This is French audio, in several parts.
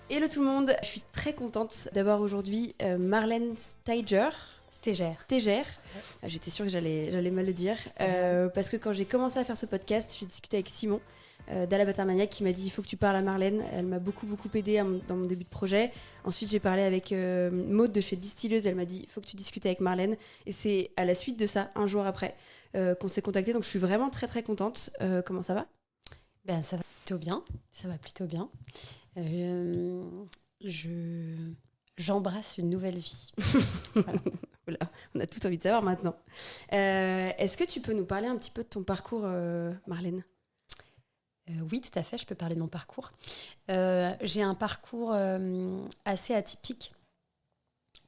Hello tout le monde, je suis très contente d'avoir aujourd'hui Marlène Stégère. J'étais sûre que j'allais mal le dire, parce que quand j'ai commencé à faire ce podcast, j'ai discuté avec Simon d'Alabata Maniac qui m'a dit il faut que tu parles à Marlène. Elle m'a beaucoup aidée dans mon début de projet. Ensuite j'ai parlé avec Maud de chez Distilleuse, elle m'a dit il faut que tu discutes avec Marlène. Et c'est à la suite de ça, un jour après, qu'on s'est contacté. Donc je suis vraiment très contente. Comment ça va ? Ben, ça va plutôt bien. J'embrasse une nouvelle vie. Voilà. Voilà, on a tout envie de savoir maintenant. Est-ce que tu peux nous parler un petit peu de ton parcours, Marlène ? Oui, tout à fait, je peux parler de mon parcours. J'ai un parcours assez atypique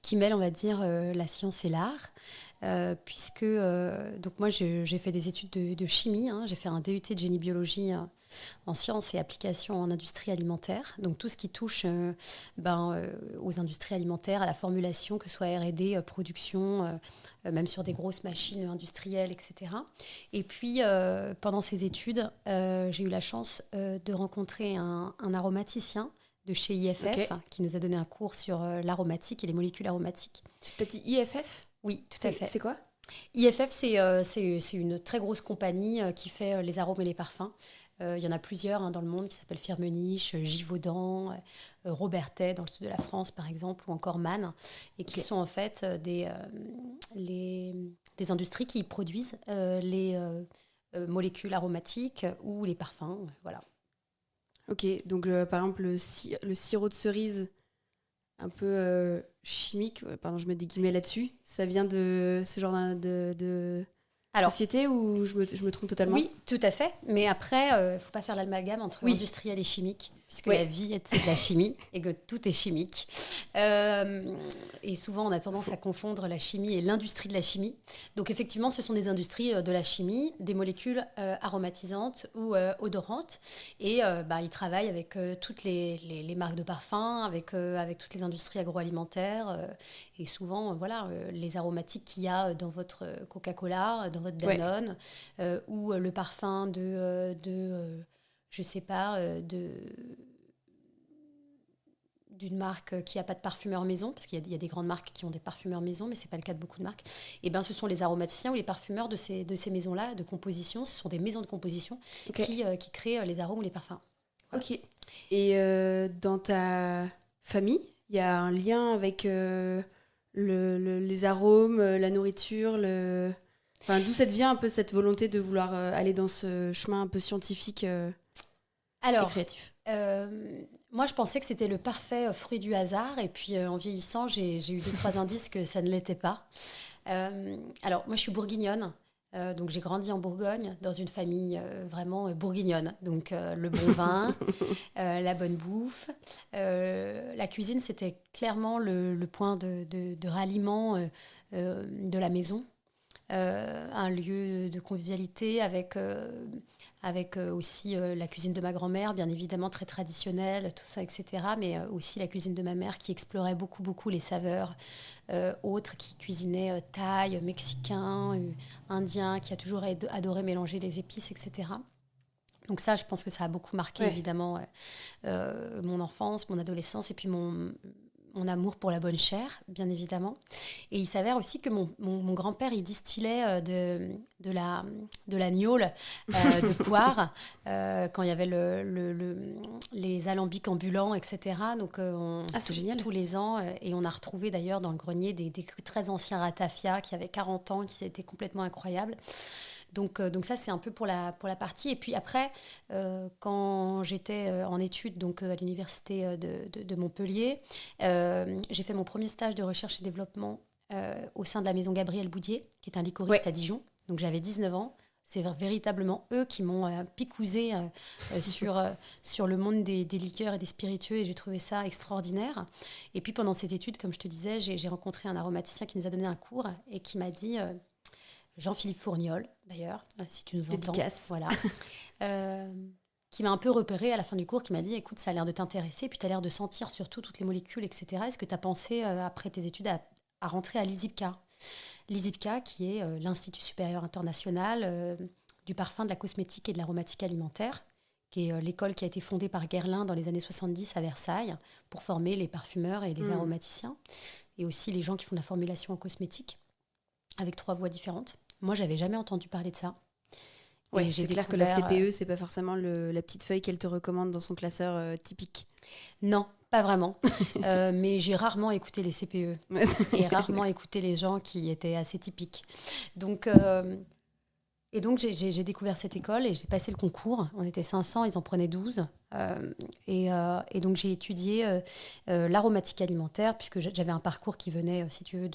qui mêle, on va dire, la science et l'art. Puisque donc moi j'ai fait des études de chimie, j'ai fait un DUT de génie biologie en sciences et applications en industrie alimentaire, donc tout ce qui touche aux industries alimentaires, à la formulation, que ce soit R&D, production, même sur des grosses machines industrielles, etc. Et puis pendant ces études, j'ai eu la chance de rencontrer un aromaticien de chez IFF, qui nous a donné un cours sur l'aromatique et les molécules aromatiques. Tu t'as dit IFF ? Oui, tout à fait. C'est quoi ? IFF, c'est une très grosse compagnie qui fait les arômes et les parfums. Il y en a plusieurs dans le monde qui s'appellent Firmenich, Givaudan, Robertet dans le sud de la France par exemple, ou encore Mann, et qui sont en fait des industries qui produisent les molécules aromatiques ou les parfums. Voilà. Ok, donc par exemple le sirop de cerise un peu chimique, pardon je mets des guillemets là-dessus, ça vient de ce genre de société ou je me trompe totalement ? Oui, tout à fait, mais après, il ne faut pas faire l'amalgame entre industriel et chimique, puisque la vie est de la chimie et que tout est chimique. Et souvent, on a tendance à confondre la chimie et l'industrie de la chimie. Donc effectivement, ce sont des industries de la chimie, des molécules aromatisantes ou odorantes. Et ils travaillent avec toutes les marques de parfums, avec toutes les industries agroalimentaires. Et souvent, les aromatiques qu'il y a dans votre Coca-Cola, dans votre Danone, ou le parfum d'une marque qui n'a pas de parfumeur maison, parce qu'il y a des grandes marques qui ont des parfumeurs maison, mais ce n'est pas le cas de beaucoup de marques. Et ce sont les aromaticiens ou les parfumeurs de ces maisons-là, de composition. Ce sont des maisons de composition qui créent les arômes ou les parfums. Voilà. Ok. Et dans ta famille, il y a un lien avec les arômes, la nourriture, Enfin, d'où ça vient un peu cette volonté de vouloir aller dans ce chemin un peu scientifique et créatif ? Moi, je pensais que c'était le parfait fruit du hasard. Et puis, en vieillissant, j'ai eu 2-3 indices que ça ne l'était pas. Alors, moi, je suis bourguignonne. Donc, j'ai grandi en Bourgogne, dans une famille vraiment bourguignonne. Donc, le bon vin, la bonne bouffe. La cuisine, c'était clairement le point de ralliement de la maison. Un lieu de convivialité avec aussi la cuisine de ma grand-mère, bien évidemment très traditionnelle, tout ça, etc. Mais aussi la cuisine de ma mère qui explorait beaucoup les saveurs autres, qui cuisinait thaï, mexicain, indien, qui a toujours adoré mélanger les épices, etc. Donc ça, je pense que ça a beaucoup marqué évidemment mon enfance, mon adolescence et puis mon amour pour la bonne chair, bien évidemment. Et il s'avère aussi que mon grand-père, il distillait de la gnôle de poire quand il y avait les alambics ambulants, etc. Donc, c'est génial. Tous les ans. Et on a retrouvé d'ailleurs dans le grenier des très anciens ratafia qui avaient 40 ans, qui étaient complètement incroyables. Donc ça, c'est un peu pour la partie. Et puis après, quand j'étais en études donc, à l'université de Montpellier, j'ai fait mon premier stage de recherche et développement au sein de la maison Gabriel Boudier, qui est un liquoriste à Dijon. Donc j'avais 19 ans. C'est véritablement eux qui m'ont picousé sur le monde des liqueurs et des spiritueux, et j'ai trouvé ça extraordinaire. Et puis pendant ces études, comme je te disais, j'ai rencontré un aromaticien qui nous a donné un cours et qui m'a dit... Jean-Philippe Fourniol, d'ailleurs, si tu nous entends. Dédicace. Voilà. Qui m'a un peu repéré à la fin du cours, qui m'a dit, écoute, ça a l'air de t'intéresser, puis tu as l'air de sentir surtout toutes les molécules, etc. Est-ce que tu as pensé, après tes études, à rentrer à l'ISIPCA ? L'ISIPCA, qui est l'Institut supérieur international du parfum, de la cosmétique et de l'aromatique alimentaire, qui est l'école qui a été fondée par Guerlain dans les années 70 à Versailles pour former les parfumeurs et les aromaticiens, et aussi les gens qui font de la formulation en cosmétique, avec 3 voies différentes. Moi, j'avais jamais entendu parler de ça. Ouais, c'est clair que la CPE, c'est pas forcément la petite feuille qu'elle te recommande dans son classeur typique. Non, pas vraiment. Mais j'ai rarement écouté les CPE et rarement écouté les gens qui étaient assez typiques. Donc, j'ai découvert cette école et j'ai passé le concours. On était 500, ils en prenaient 12. Et donc, j'ai étudié l'aromatique alimentaire, puisque j'avais un parcours qui venait, si tu veux,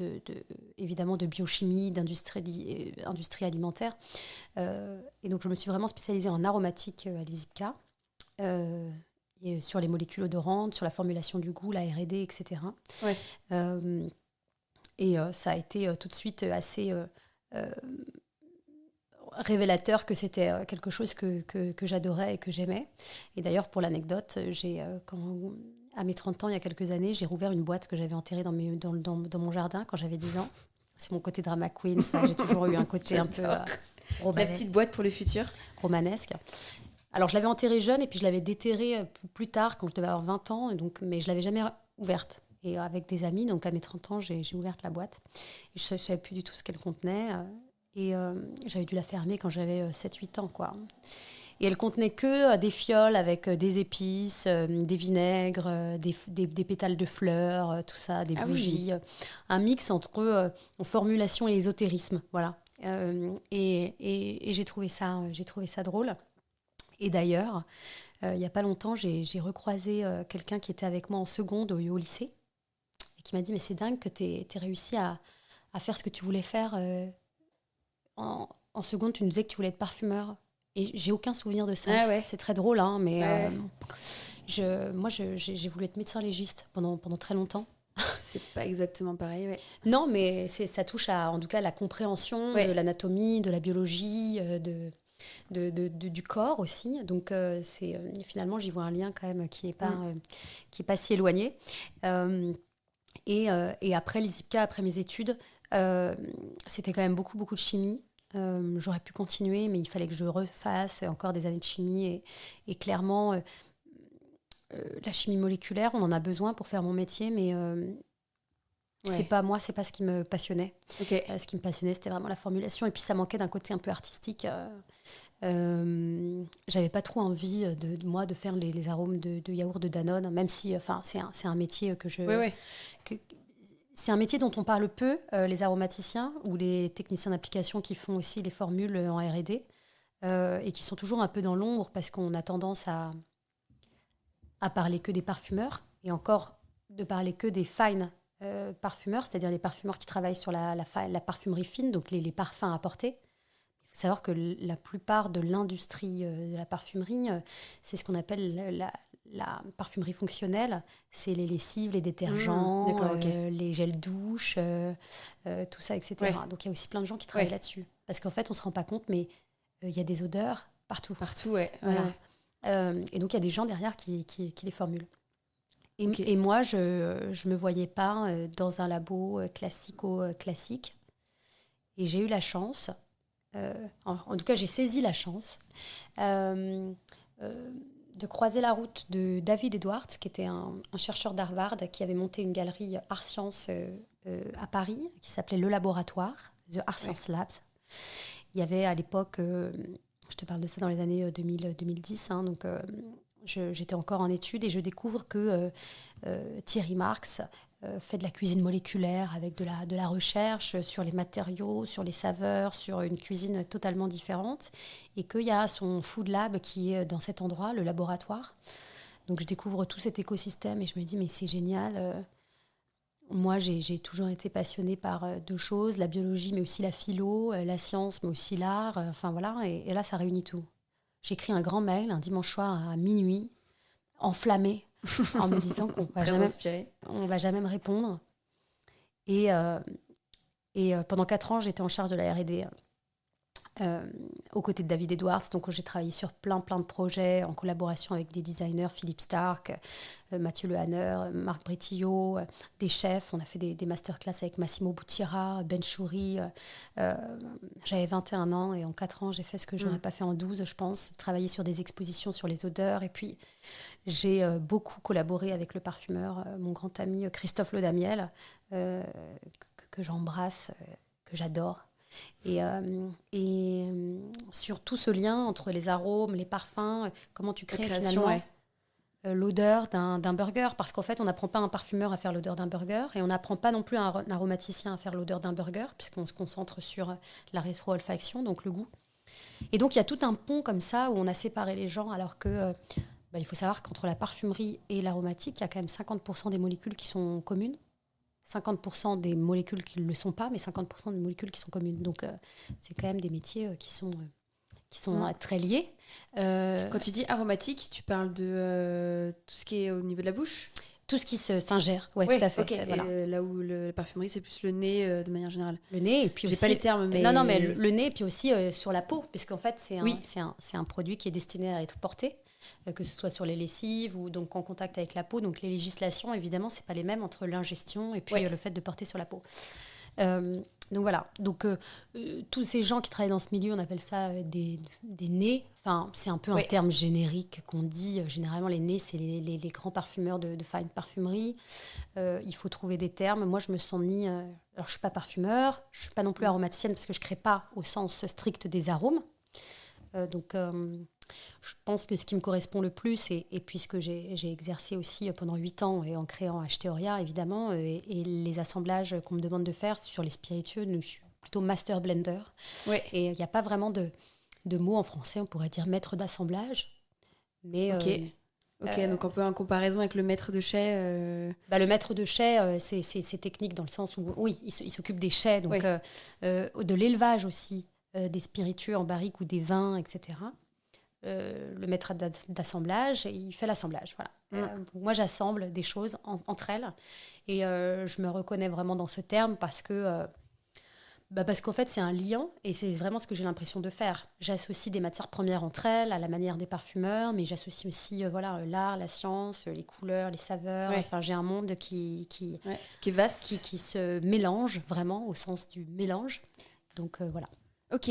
évidemment de biochimie, d'industrie alimentaire. Et donc, je me suis vraiment spécialisée en aromatique à l'ISIPCA, et sur les molécules odorantes, sur la formulation du goût, la R&D, etc. Ouais. Ça a été tout de suite assez révélateur que c'était quelque chose que j'adorais et que j'aimais. Et d'ailleurs, pour l'anecdote, à mes 30 ans, il y a quelques années, j'ai rouvert une boîte que j'avais enterrée dans mon jardin quand j'avais 10 ans. C'est mon côté drama queen, ça. J'ai toujours eu un côté un peu romanesque. La petite boîte pour le futur. Romanesque. Alors, je l'avais enterrée jeune et puis je l'avais déterrée plus tard, quand je devais avoir 20 ans. Mais je ne l'avais jamais ouverte. Et avec des amis, donc à mes 30 ans, j'ai ouvert la boîte. Et je ne savais plus du tout ce qu'elle contenait. Et j'avais dû la fermer quand j'avais 7-8 ans, quoi. Et elle contenait que des fioles avec des épices, des vinaigres, des pétales de fleurs, tout ça, des bougies. Oui. Un mix entre formulation et ésotérisme, voilà. Et j'ai trouvé ça drôle. Et d'ailleurs, il n'y a pas longtemps, j'ai recroisé quelqu'un qui était avec moi en seconde au lycée et qui m'a dit « Mais c'est dingue que tu aies réussi à faire ce que tu voulais faire. En seconde, tu nous disais que tu voulais être parfumeur. » Et j'ai aucun souvenir de ça. Ah ouais. C'est très drôle, hein, mais moi, j'ai voulu être médecin légiste pendant très longtemps. C'est pas exactement pareil, ouais. Non, mais ça touche en tout cas, la compréhension de l'anatomie, de la biologie, du corps aussi. Donc, finalement, j'y vois un lien quand même qui est pas si éloigné. Et après l'ISIPCA, après mes études, c'était quand même beaucoup de chimie. J'aurais pu continuer, mais il fallait que je refasse encore des années de chimie. Et clairement, la chimie moléculaire, on en a besoin pour faire mon métier, mais c'est pas ce qui me passionnait. Okay. Ce qui me passionnait, c'était vraiment la formulation. Et puis, ça manquait d'un côté un peu artistique. J'avais pas trop envie de faire les arômes de yaourt de Danone, même si c'est un métier que je... c'est un métier dont on parle peu, les aromaticiens ou les techniciens d'application qui font aussi les formules en R&D, et qui sont toujours un peu dans l'ombre parce qu'on a tendance à parler que des parfumeurs, et encore de parler que des fine parfumeurs, c'est-à-dire les parfumeurs qui travaillent sur la parfumerie fine, donc les parfums à porter. Il faut savoir que la plupart de l'industrie de la parfumerie, c'est ce qu'on appelle la parfumerie fonctionnelle. C'est les lessives, les détergents, les gels douche, tout ça, etc. Ouais. Donc il y a aussi plein de gens qui travaillent là-dessus. Parce qu'en fait, on ne se rend pas compte, mais il y a des odeurs partout. Partout, ouais. Voilà. Et donc il y a des gens derrière qui les formulent. Et moi, je ne me voyais pas dans un labo classique. Et j'ai eu la chance, en tout cas j'ai saisi la chance, de croiser la route de David Edwards, qui était un chercheur d'Harvard qui avait monté une galerie Art Science à Paris, qui s'appelait Le Laboratoire, The Art Science Labs. Il y avait à l'époque, je te parle de ça dans les années 2010, hein, donc j'étais encore en études et je découvre que Thierry Marx fait de la cuisine moléculaire avec de la recherche sur les matériaux, sur les saveurs, sur une cuisine totalement différente, et qu'il y a son food lab qui est dans cet endroit, le laboratoire. Donc je découvre tout cet écosystème et je me dis mais c'est génial. Moi j'ai toujours été passionnée par deux choses, la biologie mais aussi la philo, la science mais aussi l'art, enfin voilà, et là ça réunit tout. J'écris un grand mail un dimanche soir à minuit, enflammée, en me disant qu'on va jamais me répondre. Et pendant 4 ans, j'étais en charge de la R&D aux côtés de David Edwards. Donc, j'ai travaillé sur plein de projets en collaboration avec des designers, Philippe Stark, Mathieu Lehanner, Marc Bretillot, des chefs. On a fait des masterclass avec Massimo Butira, Ben Chouri. J'avais 21 ans et en 4 ans, j'ai fait ce que je n'aurais pas fait en 12, je pense. Travailler sur des expositions sur les odeurs. Et puis, j'ai beaucoup collaboré avec le parfumeur, mon grand ami Christophe Lodamiel, que j'embrasse, que j'adore. Et sur tout ce lien entre les arômes, les parfums, comment tu crées finalement l'odeur d'un burger. Parce qu'en fait, on n'apprend pas un parfumeur à faire l'odeur d'un burger et on n'apprend pas non plus un aromaticien à faire l'odeur d'un burger, puisqu'on se concentre sur la rétro-olfaction, donc le goût. Et donc, il y a tout un pont comme ça où on a séparé les gens, alors que il faut savoir qu'entre la parfumerie et l'aromatique, il y a quand même 50% des molécules qui sont communes. 50% des molécules qui ne le sont pas, mais 50% des molécules qui sont communes. Donc, c'est quand même des métiers qui sont très liés. Quand tu dis aromatique, tu parles de tout ce qui est au niveau de la bouche? Tout ce qui s'ingère, oui, tout à fait. Okay. Voilà. Là où la parfumerie, c'est plus le nez de manière générale. Le nez, et puis j'ai aussi... pas les termes, mais... Non, mais le nez, et puis aussi sur la peau, puisqu'en fait, c'est un produit qui est destiné à être porté, que ce soit sur les lessives ou donc en contact avec la peau. Donc les législations, évidemment, c'est pas les mêmes entre l'ingestion et puis le fait de porter sur la peau. Donc voilà. Donc tous ces gens qui travaillent dans ce milieu, on appelle ça des nez. Enfin, c'est un peu un terme générique qu'on dit. Généralement, les nez, c'est les grands parfumeurs de fine parfumerie. Il faut trouver des termes. Moi, je me sens ni... alors, je suis pas parfumeur, je suis pas non plus aromaticienne parce que je crée pas au sens strict des arômes. Donc, je pense que ce qui me correspond le plus, et puisque j'ai exercé aussi pendant 8 ans et en créant Acheteoria, évidemment, et les assemblages qu'on me demande de faire sur les spiritueux, je suis plutôt master blender. Et il n'y a pas vraiment de mots en français, on pourrait dire maître d'assemblage. Mais, donc un peu en comparaison avec le maître de chai. Le maître de chai, c'est technique dans le sens où, oui, il s'occupe des chais, donc de l'élevage aussi. Des spiritueux en barrique ou des vins, etc. Le maître d'assemblage, il fait l'assemblage. Voilà. Moi, j'assemble des choses entre elles. Et je me reconnais vraiment dans ce terme parce qu'en fait, c'est un liant et c'est vraiment ce que j'ai l'impression de faire. J'associe des matières premières entre elles à la manière des parfumeurs, mais j'associe aussi l'art, la science, les couleurs, les saveurs. Enfin, j'ai un monde qui est vaste. Qui se mélange vraiment au sens du mélange. Donc, voilà. Ok,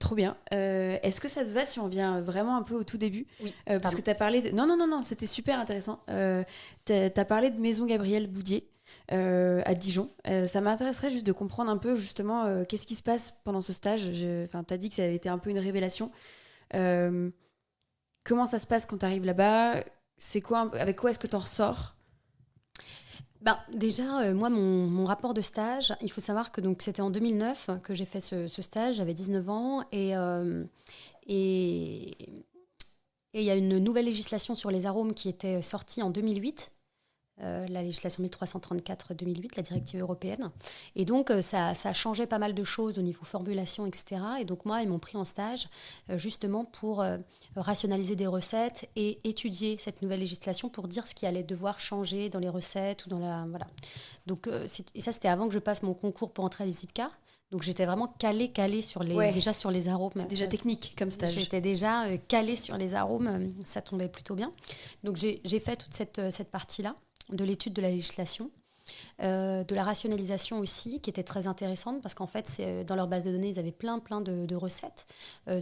trop bien. Est-ce que ça te va si on vient vraiment un peu au tout début? Oui. Parce que tu as parlé de... Non, c'était super intéressant. Tu as parlé de Maison Gabriel Boudier à Dijon. Ça m'intéresserait juste de comprendre un peu justement qu'est-ce qui se passe pendant ce stage. Tu as dit que ça avait été un peu une révélation. Comment ça se passe quand tu arrives là-bas? C'est quoi, avec quoi est-ce que tu en ressors? Déjà, moi, mon rapport de stage, il faut savoir que donc, c'était en 2009 que j'ai fait ce stage, j'avais 19 ans, et il y a une nouvelle législation sur les arômes qui était sortie en 2008, la législation 1334-2008, la directive européenne. Et donc, ça a changé pas mal de choses au niveau formulation, etc. Et donc, moi, ils m'ont pris en stage justement pour rationaliser des recettes et étudier cette nouvelle législation pour dire ce qui allait devoir changer dans les recettes ou dans la... Voilà. Donc, et ça, c'était avant que je passe mon concours pour entrer à l'ISIPCA. Donc, j'étais vraiment calée sur déjà sur les arômes. C'est déjà technique comme stage. J'étais déjà calée sur les arômes. Ça tombait plutôt bien. Donc, j'ai fait toute cette partie-là de l'étude de la législation, de la rationalisation aussi, qui était très intéressante, parce qu'en fait, dans leur base de données, ils avaient plein de recettes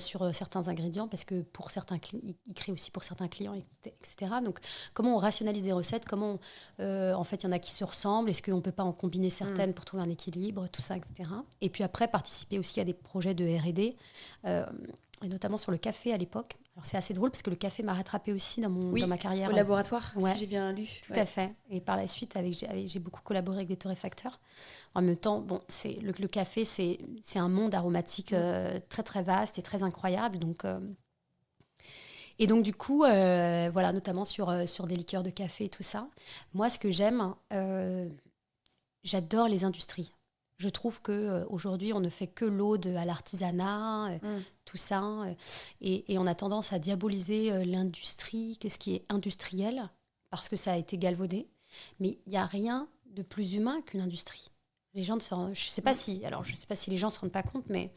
sur certains ingrédients, parce que pour certains ils créent aussi pour certains clients, etc. Donc, comment on rationalise des recettes, comment en fait, il y en a qui se ressemblent, est-ce qu'on ne peut pas en combiner certaines pour trouver un équilibre, tout ça, etc. Et puis après, participer aussi à des projets de R&D, et notamment sur le café à l'époque. Alors c'est assez drôle parce que le café m'a rattrapée aussi dans ma carrière. Au laboratoire, si j'ai bien lu. Tout à fait. Et par la suite, j'ai beaucoup collaboré avec des torréfacteurs. En même temps, le café, c'est un monde aromatique très très vaste et très incroyable. Donc, et donc du coup, notamment sur des liqueurs de café et tout ça. Moi, ce que j'aime, j'adore les industries. Je trouve qu'aujourd'hui, on ne fait que l'ode à l'artisanat, tout ça. Et on a tendance à diaboliser l'industrie, qu'est-ce qui est industriel, parce que ça a été galvaudé. Mais il n'y a rien de plus humain qu'une industrie. Les gens je sais pas si les gens se rendent pas compte, mais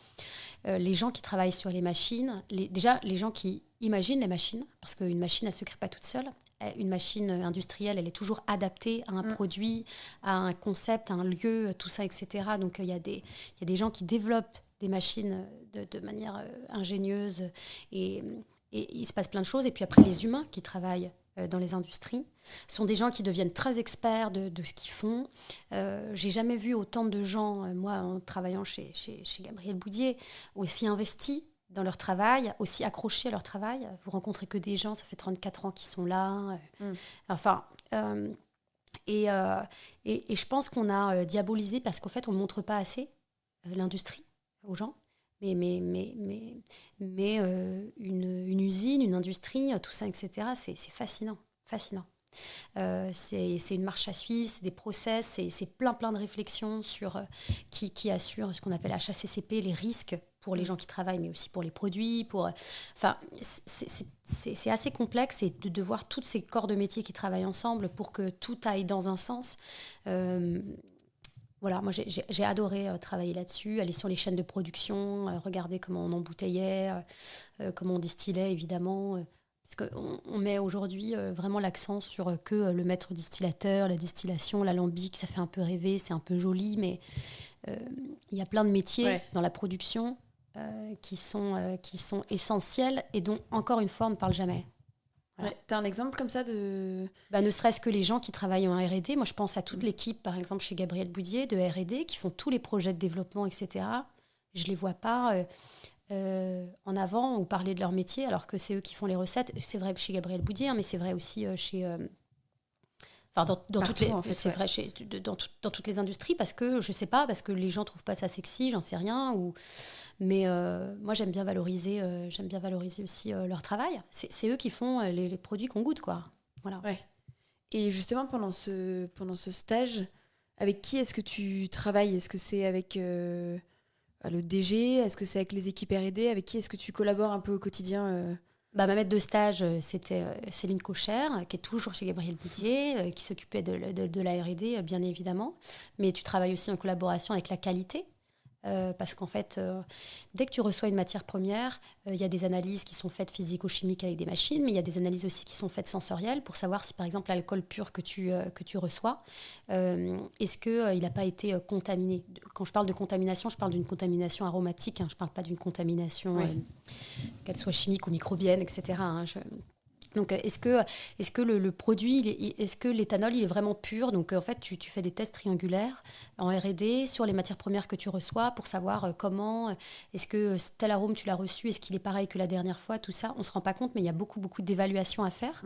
les gens qui travaillent sur les machines, déjà les gens qui imaginent les machines, parce qu'une machine, elle se crée pas toute seule. Une machine industrielle, elle est toujours adaptée à un produit, à un concept, à un lieu, tout ça, etc. Donc il y a des gens qui développent des machines de manière ingénieuse et il se passe plein de choses. Et puis après, les humains qui travaillent dans les industries sont des gens qui deviennent très experts de ce qu'ils font. J'ai jamais vu autant de gens, moi, en travaillant chez Gabriel Boudier, aussi investis dans leur travail, aussi accrochés à leur travail. Vous rencontrez que des gens, ça fait 34 ans qu'ils sont là. Enfin, et je pense qu'on a diabolisé parce qu'en fait, on ne montre pas assez l'industrie aux gens. Mais une usine, une industrie, tout ça, etc., c'est fascinant. Fascinant. C'est une marche à suivre, c'est des process, c'est plein de réflexions sur qui assure ce qu'on appelle HACCP, les risques pour les gens qui travaillent, mais aussi pour les produits. Enfin, c'est assez complexe et de voir tous ces corps de métier qui travaillent ensemble pour que tout aille dans un sens. Voilà, moi j'ai adoré travailler là-dessus, aller sur les chaînes de production, regarder comment on embouteillait, comment on distillait évidemment. Parce qu'on met aujourd'hui vraiment l'accent sur que le maître distillateur, la distillation, l'alambic, ça fait un peu rêver, c'est un peu joli, mais il y a plein de métiers dans la production qui sont essentiels et dont, encore une fois, on ne parle jamais. Voilà. Ouais, t'as un exemple comme ça de... Ne serait-ce que les gens qui travaillent en R&D. Moi, je pense à toute l'équipe, par exemple, chez Gabriel Boudier, de R&D, qui font tous les projets de développement, etc. Je ne les vois pas en avant ou parler de leur métier, alors que c'est eux qui font les recettes. C'est vrai chez Gabriel Boudier, mais c'est vrai aussi chez... Enfin, dans toutes les, en fait, c'est vrai dans toutes les industries, parce que, je ne sais pas, parce que les gens ne trouvent pas ça sexy, j'en sais rien, mais moi, j'aime bien valoriser aussi leur travail. C'est eux qui font les produits qu'on goûte, quoi. Voilà. Ouais. Et justement, pendant ce stage, avec qui est-ce que tu travailles ? Est-ce que c'est avec le DG ? Est-ce que c'est avec les équipes R&D ? Avec qui est-ce que tu collabores un peu au quotidien ma maître de stage, c'était Céline Cocher, qui est toujours chez Gabriel Boudier, qui s'occupait de la R&D, bien évidemment. Mais tu travailles aussi en collaboration avec la qualité. Parce qu'en fait, dès que tu reçois une matière première, il y a des analyses qui sont faites physico-chimiques avec des machines, mais il y a des analyses aussi qui sont faites sensorielles pour savoir si, par exemple, l'alcool pur que tu reçois, est-ce qu'il n'a pas été contaminé. Quand je parle de contamination, je parle d'une contamination aromatique, hein, je ne parle pas d'une contamination, qu'elle soit chimique ou microbienne, etc. Donc, est-ce que le produit, est-ce que l'éthanol, il est vraiment pur ? Donc, en fait, tu fais des tests triangulaires en R&D sur les matières premières que tu reçois pour savoir comment, est-ce que tel arôme, tu l'as reçu, est-ce qu'il est pareil que la dernière fois, tout ça. On ne se rend pas compte, mais il y a beaucoup d'évaluations à faire.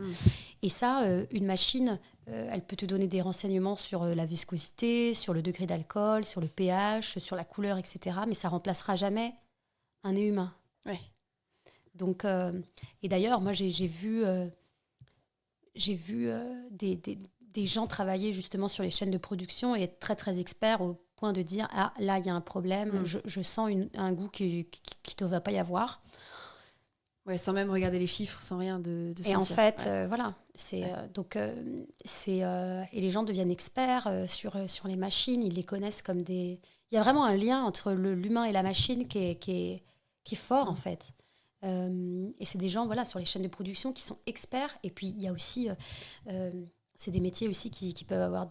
Et ça, une machine, elle peut te donner des renseignements sur la viscosité, sur le degré d'alcool, sur le pH, sur la couleur, etc. Mais ça ne remplacera jamais un nez humain. Ouais. Donc, et d'ailleurs, moi, j'ai vu des gens travailler justement sur les chaînes de production et être très, très experts au point de dire « Ah, là, il y a un problème, je sens un goût qui ne va pas y avoir. » Ouais, sans même regarder les chiffres, sans rien de sentir. Et en fait, voilà. Et les gens deviennent experts sur les machines, ils les connaissent comme des... Il y a vraiment un lien entre l'humain et la machine qui est fort, en fait. Et c'est des gens sur les chaînes de production qui sont experts. Et puis il y a aussi c'est des métiers aussi qui peuvent avoir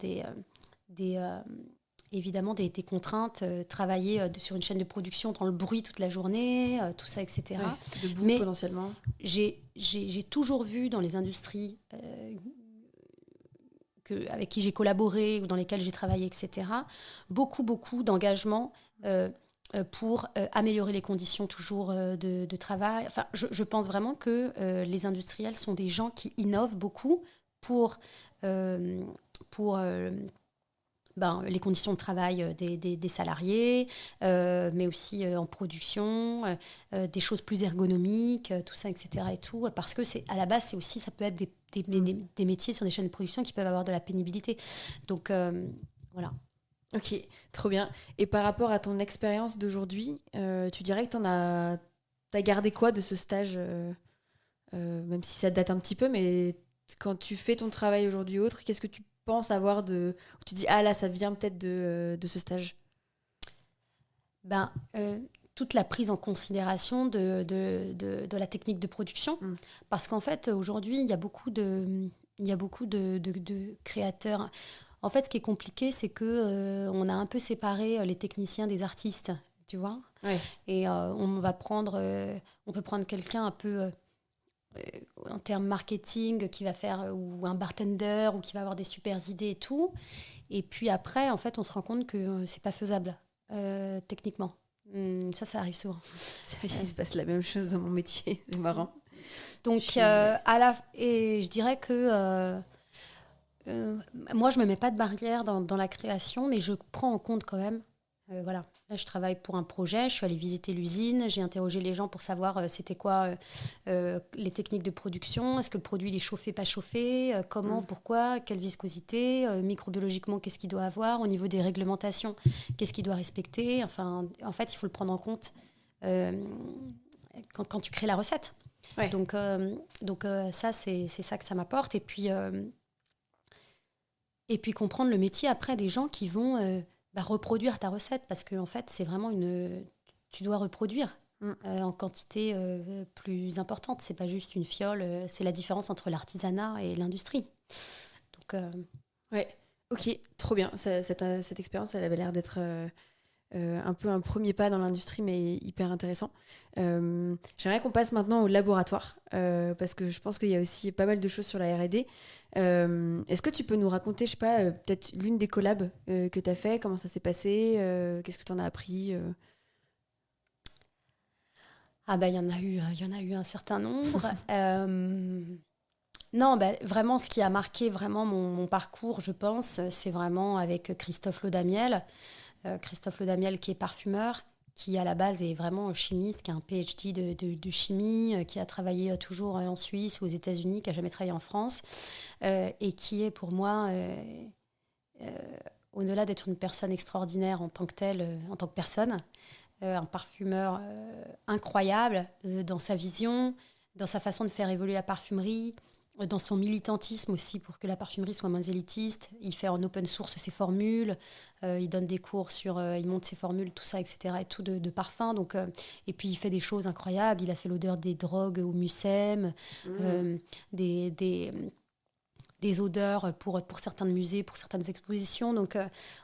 évidemment des contraintes, travailler sur une chaîne de production dans le bruit toute la journée, tout ça, etc. Ouais, debout mais potentiellement. J'ai toujours vu dans les industries avec qui j'ai collaboré ou dans lesquelles j'ai travaillé, etc., beaucoup d'engagement pour améliorer les conditions toujours de travail. Enfin, je pense vraiment que les industriels sont des gens qui innovent beaucoup pour les conditions de travail des salariés, mais aussi en production, des choses plus ergonomiques, tout ça, etc. Et tout, parce que à la base, ça peut être des métiers sur des chaînes de production qui peuvent avoir de la pénibilité. Donc, voilà. Ok, trop bien. Et par rapport à ton expérience d'aujourd'hui, tu dirais que t'as gardé quoi de ce stage même si ça date un petit peu, mais quand tu fais ton travail aujourd'hui autre, qu'est-ce que tu penses avoir où tu dis, ah là, ça vient peut-être de ce stage ? toute la prise en considération de la technique de production. Parce qu'en fait, aujourd'hui, il y a beaucoup de créateurs. En fait, ce qui est compliqué, c'est que on a un peu séparé les techniciens des artistes, tu vois. Ouais. Et on peut prendre quelqu'un un peu en termes marketing qui va faire, ou un bartender, ou qui va avoir des super idées et tout. Et puis après, en fait, on se rend compte que c'est pas faisable techniquement. Ça arrive souvent. Il se passe la même chose dans mon métier, c'est marrant. Donc, et je dirais que moi, je me mets pas de barrière dans la création, mais je prends en compte quand même. Voilà. Là, je travaille pour un projet, je suis allée visiter l'usine, j'ai interrogé les gens pour savoir c'était quoi les techniques de production, est-ce que le produit il est chauffé, pas chauffé, comment, pourquoi, quelle viscosité, microbiologiquement, qu'est-ce qu'il doit avoir, au niveau des réglementations, qu'est-ce qu'il doit respecter. Enfin, en fait, il faut le prendre en compte quand tu crées la recette. Ouais. Donc ça, c'est ça que ça m'apporte. Et puis comprendre le métier après des gens qui vont reproduire ta recette, parce que en fait c'est vraiment tu dois reproduire en quantité plus importante. C'est pas juste une fiole, c'est la différence entre l'artisanat et l'industrie. Donc ouais, ok, trop bien. Cette expérience, elle avait l'air d'être un peu un premier pas dans l'industrie, mais hyper intéressant. J'aimerais qu'on passe maintenant au laboratoire, parce que je pense qu'il y a aussi pas mal de choses sur la R&D. Est-ce que tu peux nous raconter, je sais pas, peut-être l'une des collabs que tu as fait, comment ça s'est passé, qu'est-ce que tu en as appris il y en a eu un certain nombre. Non, vraiment, ce qui a marqué vraiment mon parcours, je pense, c'est vraiment avec Christophe Laudamiel. Christophe Laudamiel, qui est parfumeur, qui à la base est vraiment chimiste, qui a un PhD de chimie, qui a travaillé toujours en Suisse ou aux États-Unis, qui n'a jamais travaillé en France, et qui est pour moi, au-delà d'être une personne extraordinaire en tant que telle, en tant que personne, un parfumeur incroyable dans sa vision, dans sa façon de faire évoluer la parfumerie, dans son militantisme aussi pour que la parfumerie soit moins élitiste. Il fait en open source ses formules, il donne des cours il monte ses formules, tout ça, etc. Et tout de parfum. Donc, et puis il fait des choses incroyables. Il a fait l'odeur des drogues au Mucem, des odeurs pour certains musées, pour certaines expositions. Donc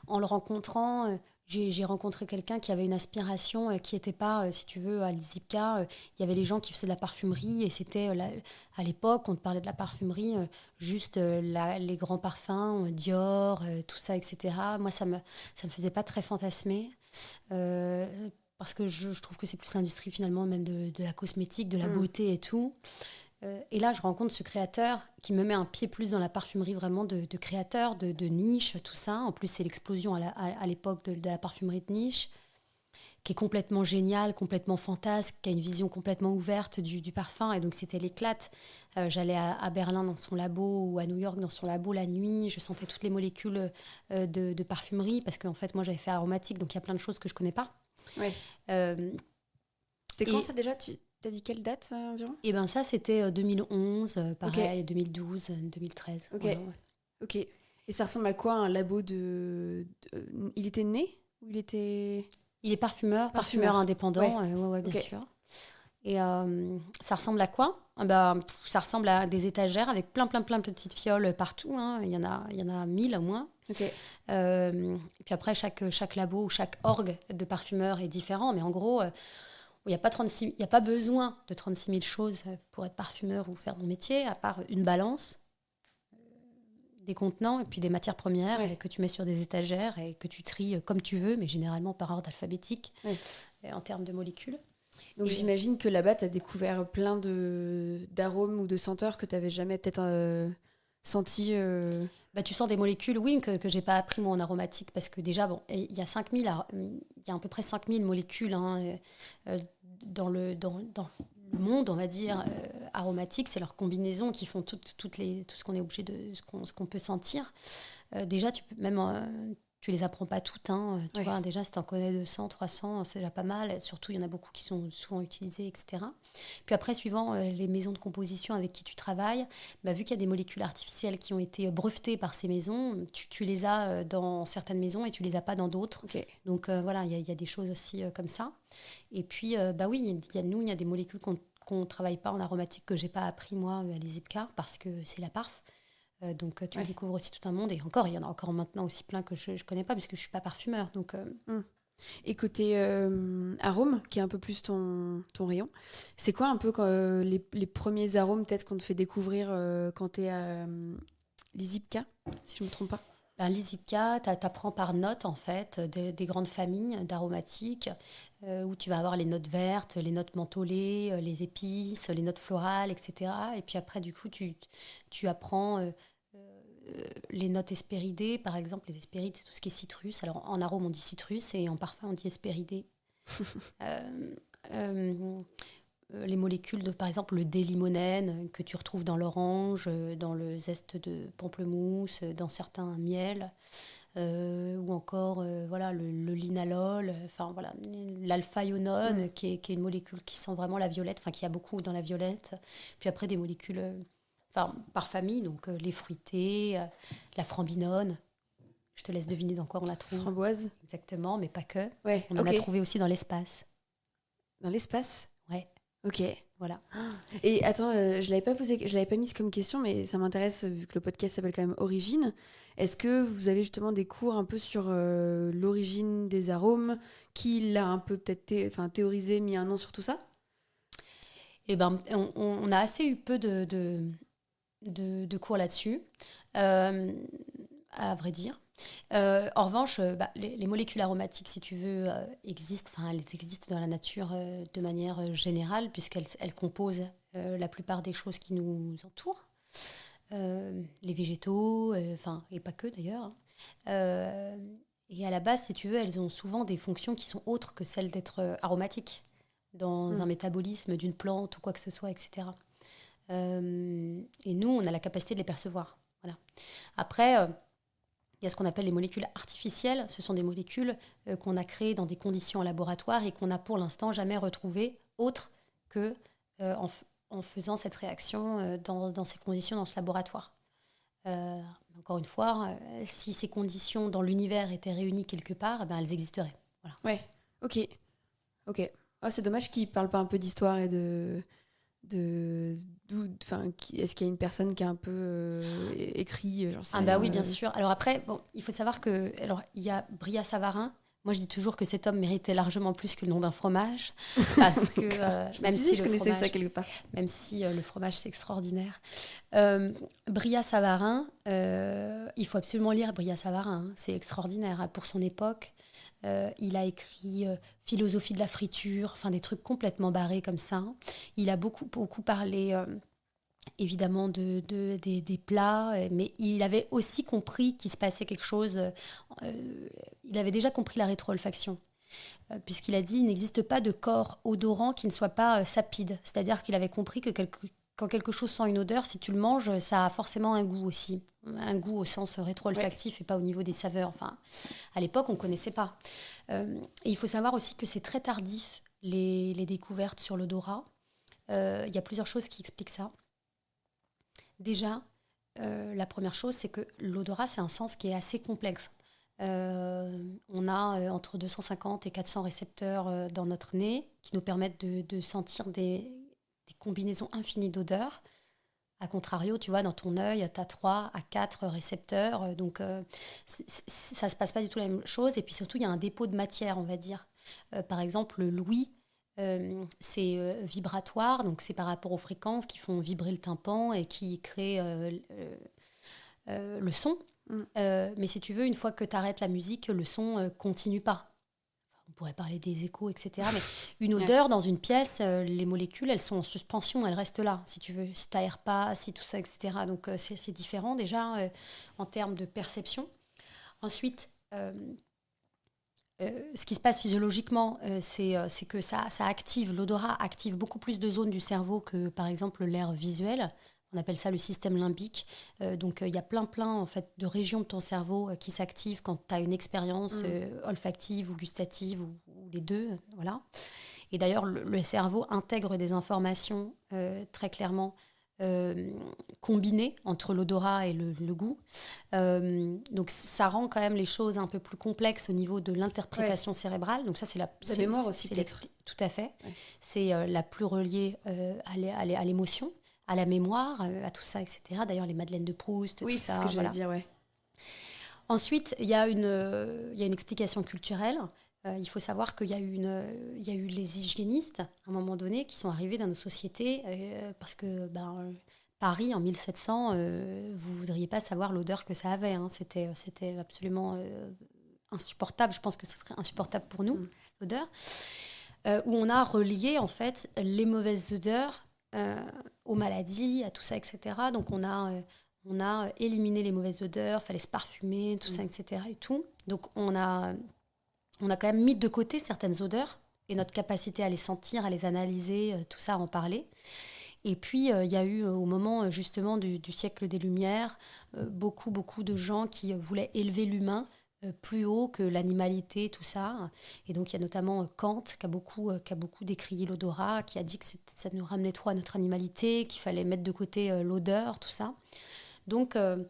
en le rencontrant... j'ai rencontré quelqu'un qui avait une aspiration qui n'était pas, si tu veux, à l'ISIPCA. Il y avait les gens qui faisaient de la parfumerie et c'était, à l'époque, on te parlait de la parfumerie, juste les grands parfums, Dior, tout ça, etc. Moi, ça me faisait pas très fantasmer parce que je trouve que c'est plus l'industrie finalement, même de la cosmétique, de la beauté et tout. Et là, je rencontre ce créateur qui me met un pied plus dans la parfumerie vraiment de créateur, de niche, tout ça. En plus, c'est l'explosion à l'époque de la parfumerie de niche, qui est complètement géniale, complètement fantasque, qui a une vision complètement ouverte du parfum. Et donc, c'était l'éclate. J'allais à Berlin dans son labo ou à New York dans son labo la nuit. Je sentais toutes les molécules de parfumerie parce qu'en fait, moi, j'avais fait aromatique, donc il y a plein de choses que je ne connais pas. Ouais. C'était quand ça déjà T'as dit quelle date environ ? Et ça, c'était 2011, pareil, 2012, 2013. Ok. Voilà, ouais. Ok. Et ça ressemble à quoi un labo Il était né ou il était... Il est parfumeur indépendant, ouais, bien sûr. Et ça ressemble à quoi ? Ça ressemble à des étagères avec plein de petites fioles partout. Hein. Il y en a 1000 au moins. Okay. Et puis après, chaque labo ou chaque orgue de parfumeur est différent. Mais en gros... il n'y a pas besoin de 36 000 choses pour être parfumeur ou faire mon métier, à part une balance, des contenants et puis des matières premières que tu mets sur des étagères et que tu tries comme tu veux, mais généralement par ordre alphabétique en termes de molécules. Donc j'imagine que là-bas, tu as découvert plein d'arômes ou de senteurs que tu n'avais jamais peut-être senti. Tu sens des molécules, oui, que je n'ai pas appris moi en aromatique, parce que déjà, il y a à peu près 5000 molécules dans le monde, on va dire, aromatique. C'est leurs combinaisons qui font tout ce qu'on est obligé ce qu'on peut sentir. Déjà, tu peux même Tu les apprends pas toutes, hein. Tu Ouais. vois, déjà, si tu en connais 200, 300, c'est déjà pas mal. Surtout, il y en a beaucoup qui sont souvent utilisés, etc. Puis après, suivant les maisons de composition avec qui tu travailles, bah, vu qu'il y a des molécules artificielles qui ont été brevetées par ces maisons, tu les as dans certaines maisons et tu les as pas dans d'autres. Ok. Donc voilà, il y a des choses aussi comme ça. Et puis, bah oui, il y a des molécules qu'on ne travaille pas en aromatique que j'ai pas appris moi à l'ISIPCA parce que c'est la parf. Donc tu Ouais. découvres aussi tout un monde. Et encore, il y en a encore maintenant aussi plein que je ne connais pas parce que je ne suis pas parfumeur. Donc, Et côté arôme, qui est un peu plus ton rayon, c'est quoi un peu les premiers arômes peut-être qu'on te fait découvrir quand tu es à l'ISIPCA, si je ne me trompe pas? ben, l'ISIPCA, tu apprends par notes en fait, des grandes familles d'aromatiques où tu vas avoir les notes vertes, les notes mentholées, les épices, les notes florales, etc. Et puis après, du coup, tu apprends les notes hespéridées, par exemple. Les hespérides, c'est tout ce qui est citrus. Alors en arôme, on dit citrus et en parfum, on dit hespéridé. Euh, euh, les molécules de, par exemple, le délimonène que tu retrouves dans l'orange, dans le zeste de pamplemousse, dans certains miels, ou encore voilà, le linalol, enfin voilà, l'alpha-ionone, qui est une molécule qui sent vraiment la violette, enfin qui a beaucoup dans la violette. Puis après, des molécules enfin, par famille, donc les fruités, la frambinone. Je te laisse deviner dans quoi on la trouve. Framboise. Exactement, mais pas que. Ouais, On en a trouvé aussi dans l'espace. Dans l'espace. Ouais, Ok. voilà. Et attends, je l'avais pas mise comme question, mais ça m'intéresse vu que le podcast s'appelle quand même Origine. Est-ce que vous avez justement des cours un peu sur l'origine des arômes, qui l'a un peu peut-être théorisé, mis un nom sur tout ça? Eh ben, on a assez eu peu de cours là-dessus, à vrai dire. En revanche, bah, les molécules aromatiques, si tu veux, existent, enfin, elles existent dans la nature de manière puisqu'elles composent la plupart des choses qui nous entourent. Les végétaux, enfin, et pas que d'ailleurs. Hein. Et à la base, si tu veux, elles ont souvent des fonctions qui sont autres que celles d'être aromatiques dans un métabolisme d'une plante ou quoi que ce soit, etc. Et nous, on a la capacité de les percevoir. Voilà. Après, il y a ce qu'on appelle les molécules artificielles. Ce sont des molécules qu'on a créées dans des conditions en laboratoire et qu'on n'a pour l'instant jamais retrouvées autres que en faisant cette réaction dans ces conditions, dans ce laboratoire. Encore une fois, si ces conditions dans l'univers étaient réunies quelque part, ben, elles existeraient. Voilà. Ouais, ok. Ok. Oh, c'est dommage qu'il parle pas un peu d'histoire et est-ce qu'il y a une personne qui a un peu écrit, j'en sais Ah bah rien, oui, bien sûr. Alors après, bon, il faut savoir que il y a Bria Savarin. Moi, je dis toujours que cet homme méritait largement plus que le nom d'un fromage, parce que je connaissais ça quelque part. même si le fromage c'est extraordinaire. Bria Savarin, il faut absolument lire Bria Savarin. Hein. C'est extraordinaire hein, pour son époque. Il a écrit Philosophie de la friture, enfin des trucs complètement barrés comme ça. Il a beaucoup parlé. Évidemment des plats, mais il avait aussi compris qu'il se passait quelque chose. Il avait déjà compris la rétro-olfaction, puisqu'il a dit il n'existe pas de corps odorant qui ne soit pas sapide. C'est-à-dire qu'il avait compris que quand quelque chose sent une odeur, si tu le manges, ça a forcément un goût aussi. Un goût au sens rétro-olfactif et pas au niveau des saveurs. Enfin, à l'époque, on ne connaissait pas. Et il faut savoir aussi que c'est très tardif, les découvertes sur l'odorat. Il y a plusieurs choses qui expliquent ça. Déjà, la première chose, c'est que l'odorat, c'est un sens qui est assez complexe. On a entre 250 et 400 récepteurs dans notre nez qui nous permettent de sentir des combinaisons infinies d'odeurs. A contrario, tu vois, dans ton œil, tu as 3 à 4 récepteurs. Donc, ça ne se passe pas du tout la même chose. Et puis surtout, il y a un dépôt de matière, on va dire. Par exemple, l'ouïe, c'est vibratoire, donc c'est par rapport aux fréquences qui font vibrer le tympan et qui créent le son. Mais si tu veux, une fois que tu arrêtes la musique, le son continue pas. On pourrait parler des échos, etc. Mais une odeur dans une pièce, les molécules, elles sont en suspension, elles restent là, si tu veux. Si tu n'aères pas, si tout ça, etc. Donc c'est différent déjà en termes de perception. Ensuite, ce qui se passe physiologiquement, c'est que ça active, l'odorat active beaucoup plus de zones du cerveau que, par exemple, l'air visuel. On appelle ça le système limbique. Donc, il y a plein en fait, de régions de ton cerveau qui s'activent quand tu as une expérience olfactive ou gustative ou les deux. Voilà. Et d'ailleurs, le cerveau intègre des informations très clairement combinées entre l'odorat et le goût. Donc, ça rend quand même les choses un peu plus complexes au niveau de l'interprétation cérébrale. Donc, ça, c'est la mémoire aussi, peut-être. Tout à fait. Ouais. C'est la plus reliée à l'émotion, à la mémoire, à tout ça, etc. D'ailleurs, les madeleines de Proust, oui, tout ça. Oui, c'est ce que j'allais dire, ouais. Ensuite, il y a une explication culturelle. Il faut savoir qu'il y a eu les hygiénistes, à un moment donné, qui sont arrivés dans nos sociétés, parce que Paris, en 1700, vous ne voudriez pas savoir l'odeur que ça avait. Hein. C'était absolument insupportable. Je pense que ce serait insupportable pour nous, l'odeur. Où on a relié, en fait, les mauvaises odeurs aux maladies, à tout ça, etc. Donc, on a éliminé les mauvaises odeurs, il fallait se parfumer, tout ça, etc. Et tout. Donc, on a quand même mis de côté certaines odeurs et notre capacité à les sentir, à les analyser, tout ça, à en parler. Et puis, il y a eu, au moment justement du siècle des Lumières, beaucoup de gens qui voulaient élever l'humain plus haut que l'animalité, tout ça. Et donc, il y a notamment Kant qui a beaucoup décrié l'odorat, qui a dit que ça nous ramenait trop à notre animalité, qu'il fallait mettre de côté l'odeur, tout ça. Donc, il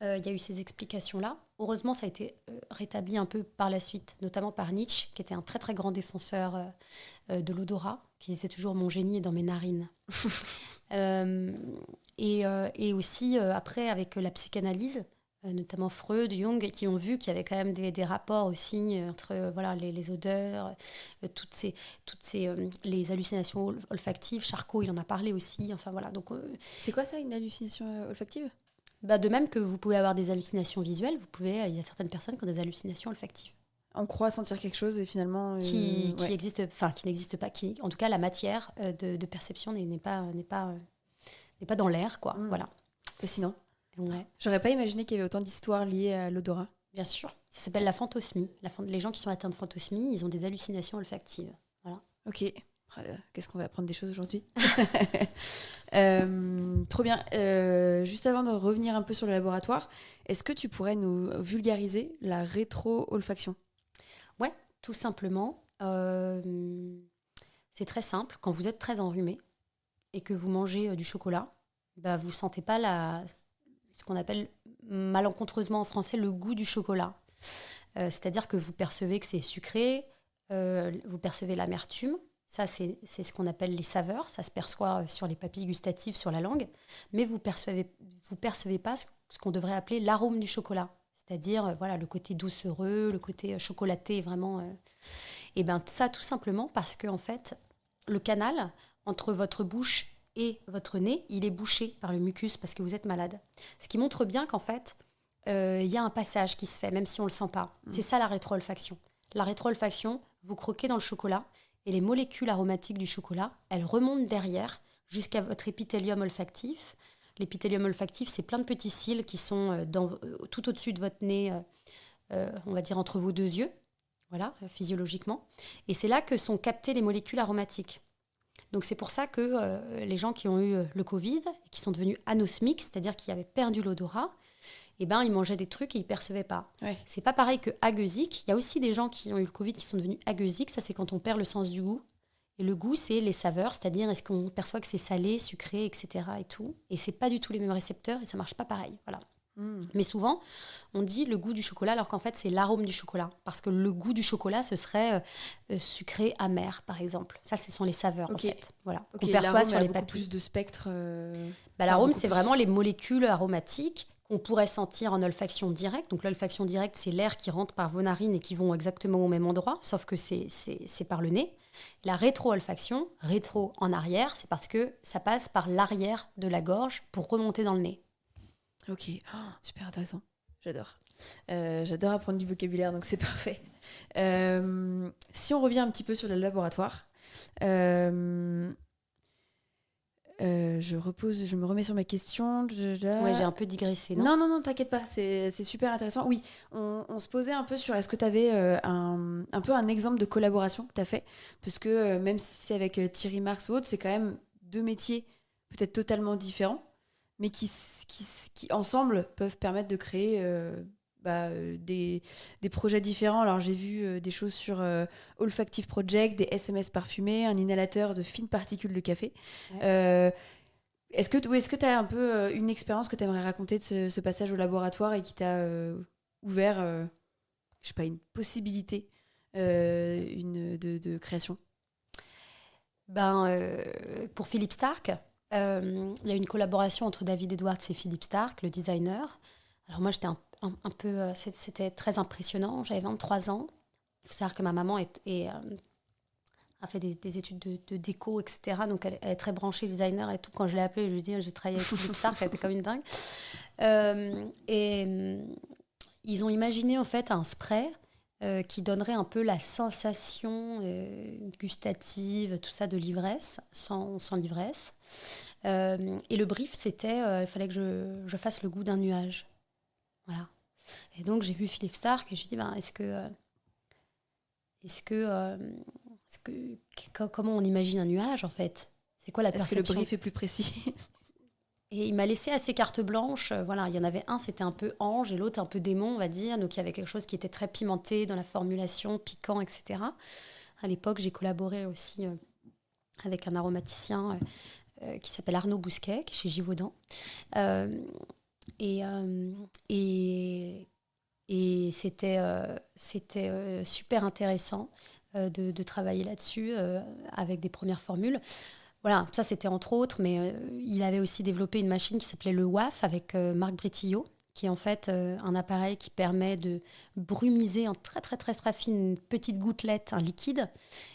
y a eu ces explications-là. Heureusement, ça a été rétabli un peu par la suite, notamment par Nietzsche, qui était un très très grand défenseur de l'odorat, qui disait toujours « mon génie est dans mes narines ». Et aussi, après, avec la psychanalyse, notamment Freud, Jung, qui ont vu qu'il y avait quand même des rapports aussi entre les odeurs, toutes ces les hallucinations olfactives. Charcot, il en a parlé aussi. Enfin, voilà. Donc, c'est quoi ça, une hallucination olfactive ? De même que vous pouvez avoir des hallucinations visuelles, il y a certaines personnes qui ont des hallucinations olfactives. On croit sentir quelque chose et finalement... qui n'existe pas. En tout cas, la matière de perception n'est pas dans l'air, quoi. Voilà. Fascinant. Ouais. J'aurais pas imaginé qu'il y avait autant d'histoires liées à l'odorat. Bien sûr. Ça s'appelle la phantosmie. Les gens qui sont atteints de phantosmie, ils ont des hallucinations olfactives. Voilà. Ok. Qu'est-ce qu'on va apprendre des choses aujourd'hui ? Trop bien. Juste avant de revenir un peu sur le laboratoire, est-ce que tu pourrais nous vulgariser la rétro-olfaction ? Ouais, tout simplement. C'est très simple. Quand vous êtes très enrhumé et que vous mangez du chocolat, vous ne sentez pas ce qu'on appelle malencontreusement en français le goût du chocolat. C'est-à-dire que vous percevez que c'est sucré, vous percevez l'amertume. Ça, c'est ce qu'on appelle les saveurs. Ça se perçoit sur les papilles gustatives, sur la langue. Mais vous percevez pas ce qu'on devrait appeler l'arôme du chocolat. C'est-à-dire le côté doucereux, le côté chocolaté, vraiment. Et ça, tout simplement parce que en fait, le canal entre votre bouche et votre nez, il est bouché par le mucus parce que vous êtes malade. Ce qui montre bien qu'en fait, il y a un passage qui se fait, même si on ne le sent pas. C'est ça la rétro-olfaction. La rétro-olfaction, vous croquez dans le chocolat et les molécules aromatiques du chocolat, elles remontent derrière jusqu'à votre épithélium olfactif. L'épithélium olfactif, c'est plein de petits cils qui sont tout au-dessus de votre nez, on va dire entre vos deux yeux, voilà, physiologiquement. Et c'est là que sont captées les molécules aromatiques. Donc c'est pour ça que les gens qui ont eu le Covid, et qui sont devenus anosmiques, c'est-à-dire qui avaient perdu l'odorat, ils mangeaient des trucs et ils ne percevaient pas. Ouais. C'est pas pareil que agueusique. Il y a aussi des gens qui ont eu le Covid qui sont devenus agueusiques. Ça, c'est quand on perd le sens du goût. Et le goût, c'est les saveurs, c'est-à-dire est-ce qu'on perçoit que c'est salé, sucré, etc. et tout. Et c'est pas du tout les mêmes récepteurs et ça marche pas pareil. Voilà. Mais souvent, on dit le goût du chocolat alors qu'en fait, c'est l'arôme du chocolat. Parce que le goût du chocolat, ce serait sucré, amer, par exemple. Ça, ce sont les saveurs, en fait. Voilà. On perçoit sur les papilles. Plus de spectre. L'arôme, c'est vraiment les molécules aromatiques qu'on pourrait sentir en olfaction directe. Donc l'olfaction directe, c'est l'air qui rentre par vos narines et qui vont exactement au même endroit, sauf que c'est par le nez. La rétro-olfaction, rétro en arrière, c'est parce que ça passe par l'arrière de la gorge pour remonter dans le nez. Ok, super intéressant. J'adore. J'adore apprendre du vocabulaire, donc c'est parfait. Si on revient un petit peu sur le laboratoire, je me remets sur ma question. Ouais, j'ai un peu digressé, non ? Non, t'inquiète pas, c'est super intéressant. Oui, on se posait un peu sur est-ce que tu avais un peu un exemple de collaboration que tu as fait ? Parce que même si c'est avec Thierry Marx ou autre, c'est quand même deux métiers peut-être totalement différents. mais qui ensemble peuvent permettre de créer des projets différents. Alors j'ai vu des choses sur Olfactive Project, des SMS parfumés, un inhalateur de fines particules de café. Ouais. Est-ce que tu as un peu une expérience que tu aimerais raconter de ce passage au laboratoire et qui t'a ouvert, je sais pas, une possibilité de création? Pour Philippe Starck, il y a une collaboration entre David Edwards et Philippe Starck, le designer. Alors moi, j'étais un peu... c'était très impressionnant. J'avais 23 ans. Il faut savoir que ma maman a fait des études de déco, etc. Donc, elle est très branchée designer et tout. Quand je l'ai appelée, je lui ai dit, j'ai travaillé avec Philippe Starck, elle était comme une dingue. Ils ont imaginé, en fait, un spray qui donnerait un peu la sensation gustative, tout ça, de l'ivresse, sans l'ivresse. Et le brief, c'était, il fallait que je fasse le goût d'un nuage. Voilà. Et donc, j'ai vu Philippe Starck et je lui ai dit, comment on imagine un nuage, en fait? C'est quoi la perception? Est-ce que le brief est plus précis? Et il m'a laissé assez carte blanche. Voilà, il y en avait un, c'était un peu ange, et l'autre un peu démon, on va dire. Donc, il y avait quelque chose qui était très pimenté dans la formulation, piquant, etc. À l'époque, j'ai collaboré aussi avec un aromaticien qui s'appelle Arnaud Bousquet, qui est chez Givaudan. Et c'était super intéressant de travailler là-dessus avec des premières formules. Voilà, ça c'était entre autres, mais il avait aussi développé une machine qui s'appelait le WAF avec Marc Brétillot, qui est en fait un appareil qui permet de brumiser en très très très très fine petite gouttelette un liquide.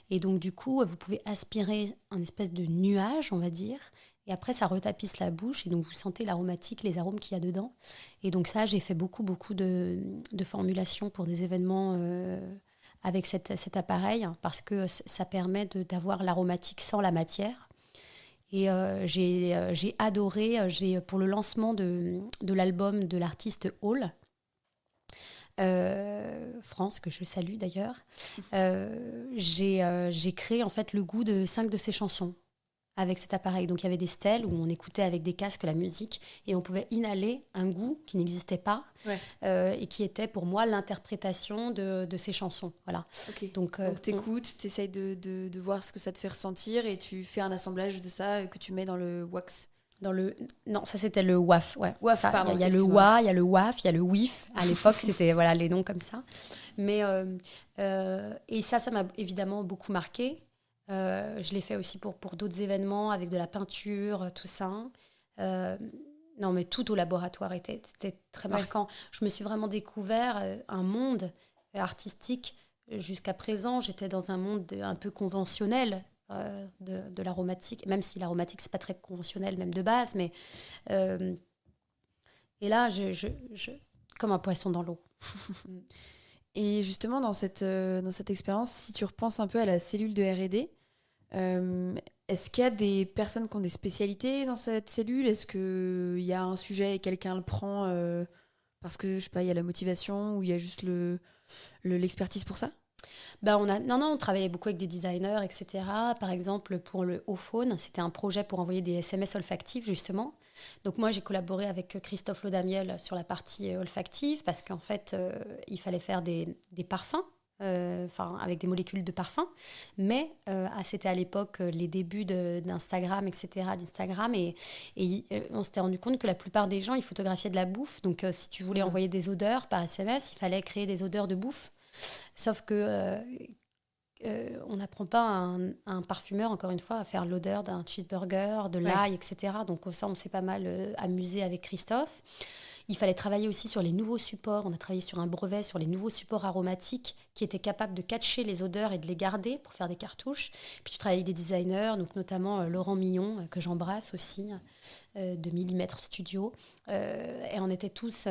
Et donc du coup, vous pouvez aspirer un espèce de nuage, on va dire. Et après, ça retapisse la bouche et donc vous sentez l'aromatique, les arômes qu'il y a dedans. Et donc ça, j'ai fait beaucoup de formulations pour des événements avec cet appareil parce que ça permet d'avoir l'aromatique sans la matière. Et j'ai adoré, pour le lancement de l'album de l'artiste Hall, France, que je salue d'ailleurs, j'ai créé en fait le goût de 5 de ses chansons avec cet appareil. Donc il y avait des stèles où on écoutait avec des casques la musique et on pouvait inhaler un goût qui n'existait pas et qui était pour moi l'interprétation de ces chansons. Voilà. Okay. Donc t'écoutes, t'essayes de voir ce que ça te fait ressentir et tu fais un assemblage de ça que tu mets dans le wax. Non, ça c'était le WAF. Ouais. WAF, pardon. Il y a le WA, il y a le WAF, il y a le WIF. À l'époque, c'était voilà, les noms comme ça. Mais, et ça m'a évidemment beaucoup marqué. Je l'ai fait aussi pour d'autres événements avec de la peinture, tout ça. Non, mais tout au laboratoire c'était très marquant. Je me suis vraiment découvert un monde artistique. Jusqu'à présent, j'étais dans un monde un peu conventionnel de l'aromatique, même si l'aromatique, c'est pas très conventionnel, même de base. Mais, et là, comme un poisson dans l'eau. Et justement, dans cette expérience, si tu repenses un peu à la cellule de R&D, est-ce qu'il y a des personnes qui ont des spécialités dans cette cellule? Est-ce qu'il y a un sujet et quelqu'un le prend parce que, je sais pas, il y a la motivation ou il y a juste l'expertise pour ça? On travaillait beaucoup avec des designers, etc. Par exemple, pour le Ophone, c'était un projet pour envoyer des SMS olfactifs, justement. Donc moi, j'ai collaboré avec Christophe Laudamiel sur la partie olfactive parce qu'en fait, il fallait faire des parfums, avec des molécules de parfum. Mais c'était à l'époque les débuts d'Instagram, etc., d'Instagram. Et on s'était rendu compte que la plupart des gens, ils photographiaient de la bouffe. Donc si tu voulais envoyer des odeurs par SMS, il fallait créer des odeurs de bouffe. Sauf que on n'apprend pas à un parfumeur, encore une fois, à faire l'odeur d'un cheeseburger, de l'ail, etc. Donc ça, on s'est pas mal amusé avec Christophe. Il fallait travailler aussi sur les nouveaux supports. On a travaillé sur un brevet sur les nouveaux supports aromatiques qui étaient capables de catcher les odeurs et de les garder pour faire des cartouches. Puis tu travailles avec des designers, donc notamment Laurent Millon, que j'embrasse aussi, de Millimètre Studio. Et on était tous,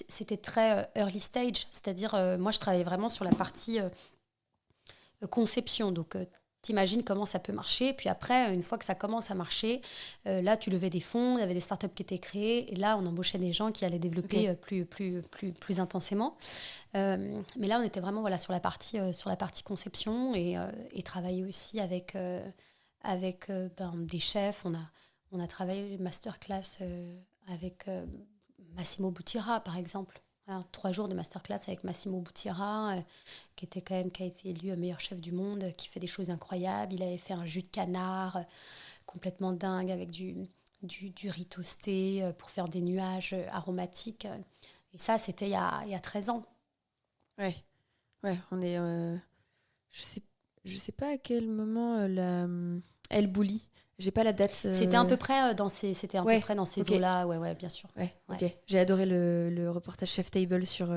c'était très early stage, c'est-à-dire moi je travaillais vraiment sur la partie conception, donc t'imagines comment ça peut marcher, puis après une fois que ça commence à marcher, là tu levais des fonds, il y avait des startups qui étaient créées, et là on embauchait des gens qui allaient développer plus intensément, mais là on était vraiment sur la partie conception et travailler aussi avec des chefs. On a travaillé une masterclass avec Massimo Bottura, par exemple. Voilà, 3 jours de masterclass avec Massimo Bottura, qui a été élu meilleur chef du monde, qui fait des choses incroyables. Il avait fait un jus de canard complètement dingue avec du riz toasté pour faire des nuages aromatiques. Et ça, c'était il y a 13 ans. Ouais, on est... je sais pas à quel moment elle boulie. J'ai pas la date. C'était à peu près dans ces ok. eaux-là, ouais, bien sûr. Ouais, ok. J'ai adoré le reportage Chef Table sur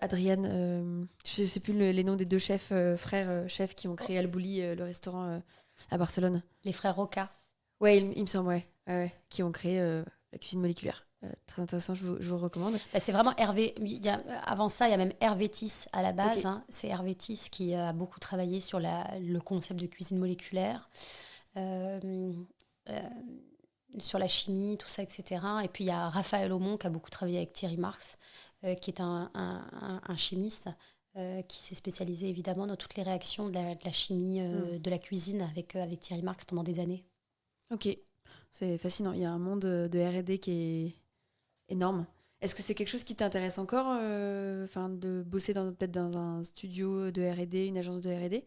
Adriane. Je sais plus les noms des 2 chefs, frères chefs qui ont créé Al Bulli, le restaurant à Barcelone. Les frères Roca. Ouais, il me semble, ouais, qui ont créé la cuisine moléculaire. Très intéressant, je vous recommande. Bah, c'est vraiment Hervé. Avant ça, il y a même Hervé Tiss à la base. Ok. Hein. C'est Hervé Tiss qui a beaucoup travaillé sur le concept de cuisine moléculaire, sur la chimie, tout ça, etc. Et puis il y a Raphaël Aumont qui a beaucoup travaillé avec Thierry Marx, qui est un chimiste qui s'est spécialisé évidemment dans toutes les réactions de la chimie de la cuisine avec Thierry Marx pendant des années. Ok, c'est fascinant. Il y a un monde de R&D qui est énorme. Est-ce que c'est quelque chose qui t'intéresse encore, de bosser peut-être dans un studio de R&D, une agence de R&D?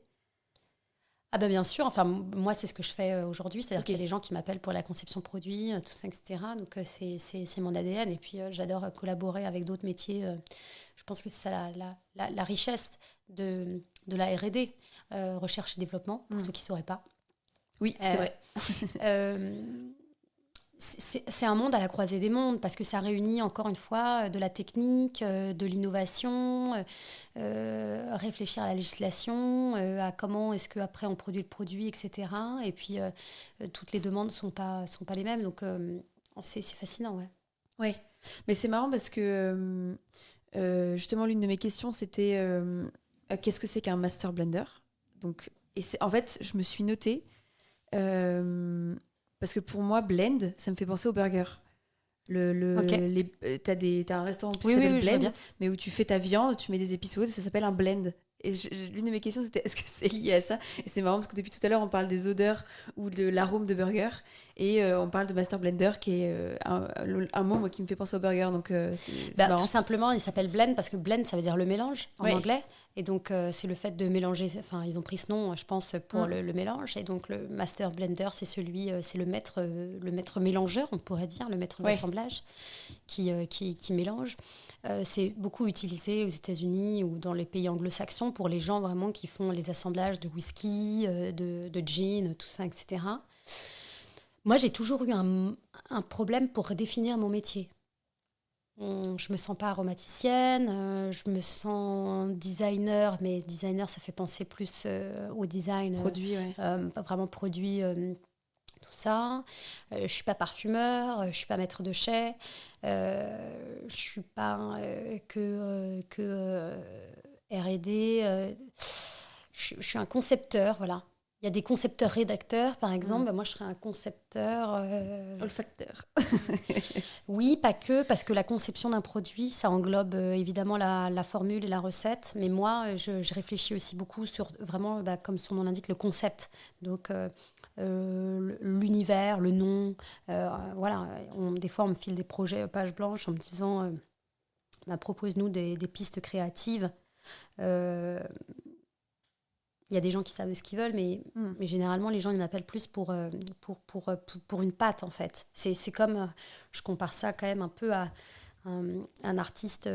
Ah ben bien sûr, enfin moi c'est ce que je fais aujourd'hui, c'est-à-dire Ok. qu'il y a des gens qui m'appellent pour la conception produit, tout ça, etc. Donc c'est mon ADN et puis j'adore collaborer avec d'autres métiers. Je pense que c'est ça la richesse de la R&D, recherche et développement, pour ceux qui ne sauraient pas. Oui, c'est vrai. Euh, c'est un monde à la croisée des mondes parce que ça réunit encore une fois de la technique, de l'innovation, réfléchir à la législation, à comment est-ce qu'après on produit le produit, etc. Et puis toutes les demandes sont pas les mêmes, donc c'est fascinant, ouais. Ouais, mais c'est marrant parce que justement l'une de mes questions c'était qu'est-ce que c'est qu'un master blender? Donc, en fait, je me suis notée parce que pour moi, blend, ça me fait penser au burger. Ok. T'as un restaurant qui Oui, s'appelle je vois Blend, bien. mais où tu fais ta viande, tu mets des épices autres, ça s'appelle un blend. Et l'une de mes questions, c'était est-ce que c'est lié à ça? Et c'est marrant parce que depuis tout à l'heure, on parle des odeurs ou de l'arôme de burger. Et on parle de Master Blender, qui est un mot moi, qui me fait penser au burger. Donc c'est Bah, tout marrant. simplement, il s'appelle blend parce que blend, ça veut dire le mélange en Ouais. anglais. Et donc, c'est le fait de mélanger. Enfin, ils ont pris ce nom, je pense, pour le mélange. Et donc, le master blender, c'est c'est le maître mélangeur, on pourrait dire, le maître d'assemblage qui mélange. C'est beaucoup utilisé aux États-Unis ou dans les pays anglo-saxons pour les gens vraiment qui font les assemblages de whisky, de gin, tout ça, etc. Moi, j'ai toujours eu un problème pour redéfinir mon métier. Je me sens pas aromaticienne, je me sens designer, mais designer, ça fait penser plus au design, Produit, ouais. pas vraiment produit, tout ça. Je suis pas parfumeur, je suis pas maître de chai, je suis pas que R&D. Je suis un concepteur, voilà. Il y a des concepteurs rédacteurs, par exemple. Moi, je serais un concepteur. Olfacteur. Oui, pas que, parce que la conception d'un produit, ça englobe évidemment la formule et la recette. Mais moi, je réfléchis aussi beaucoup sur vraiment, comme son nom l'indique, le concept. Donc, l'univers, le nom. Voilà. Des fois, on me file des projets page blanche en me disant propose-nous des pistes créatives. Il y a des gens qui savent ce qu'ils veulent, mais généralement, les gens, ils m'appellent plus pour une patte, en fait. C'est comme, je compare ça quand même un peu à un artiste,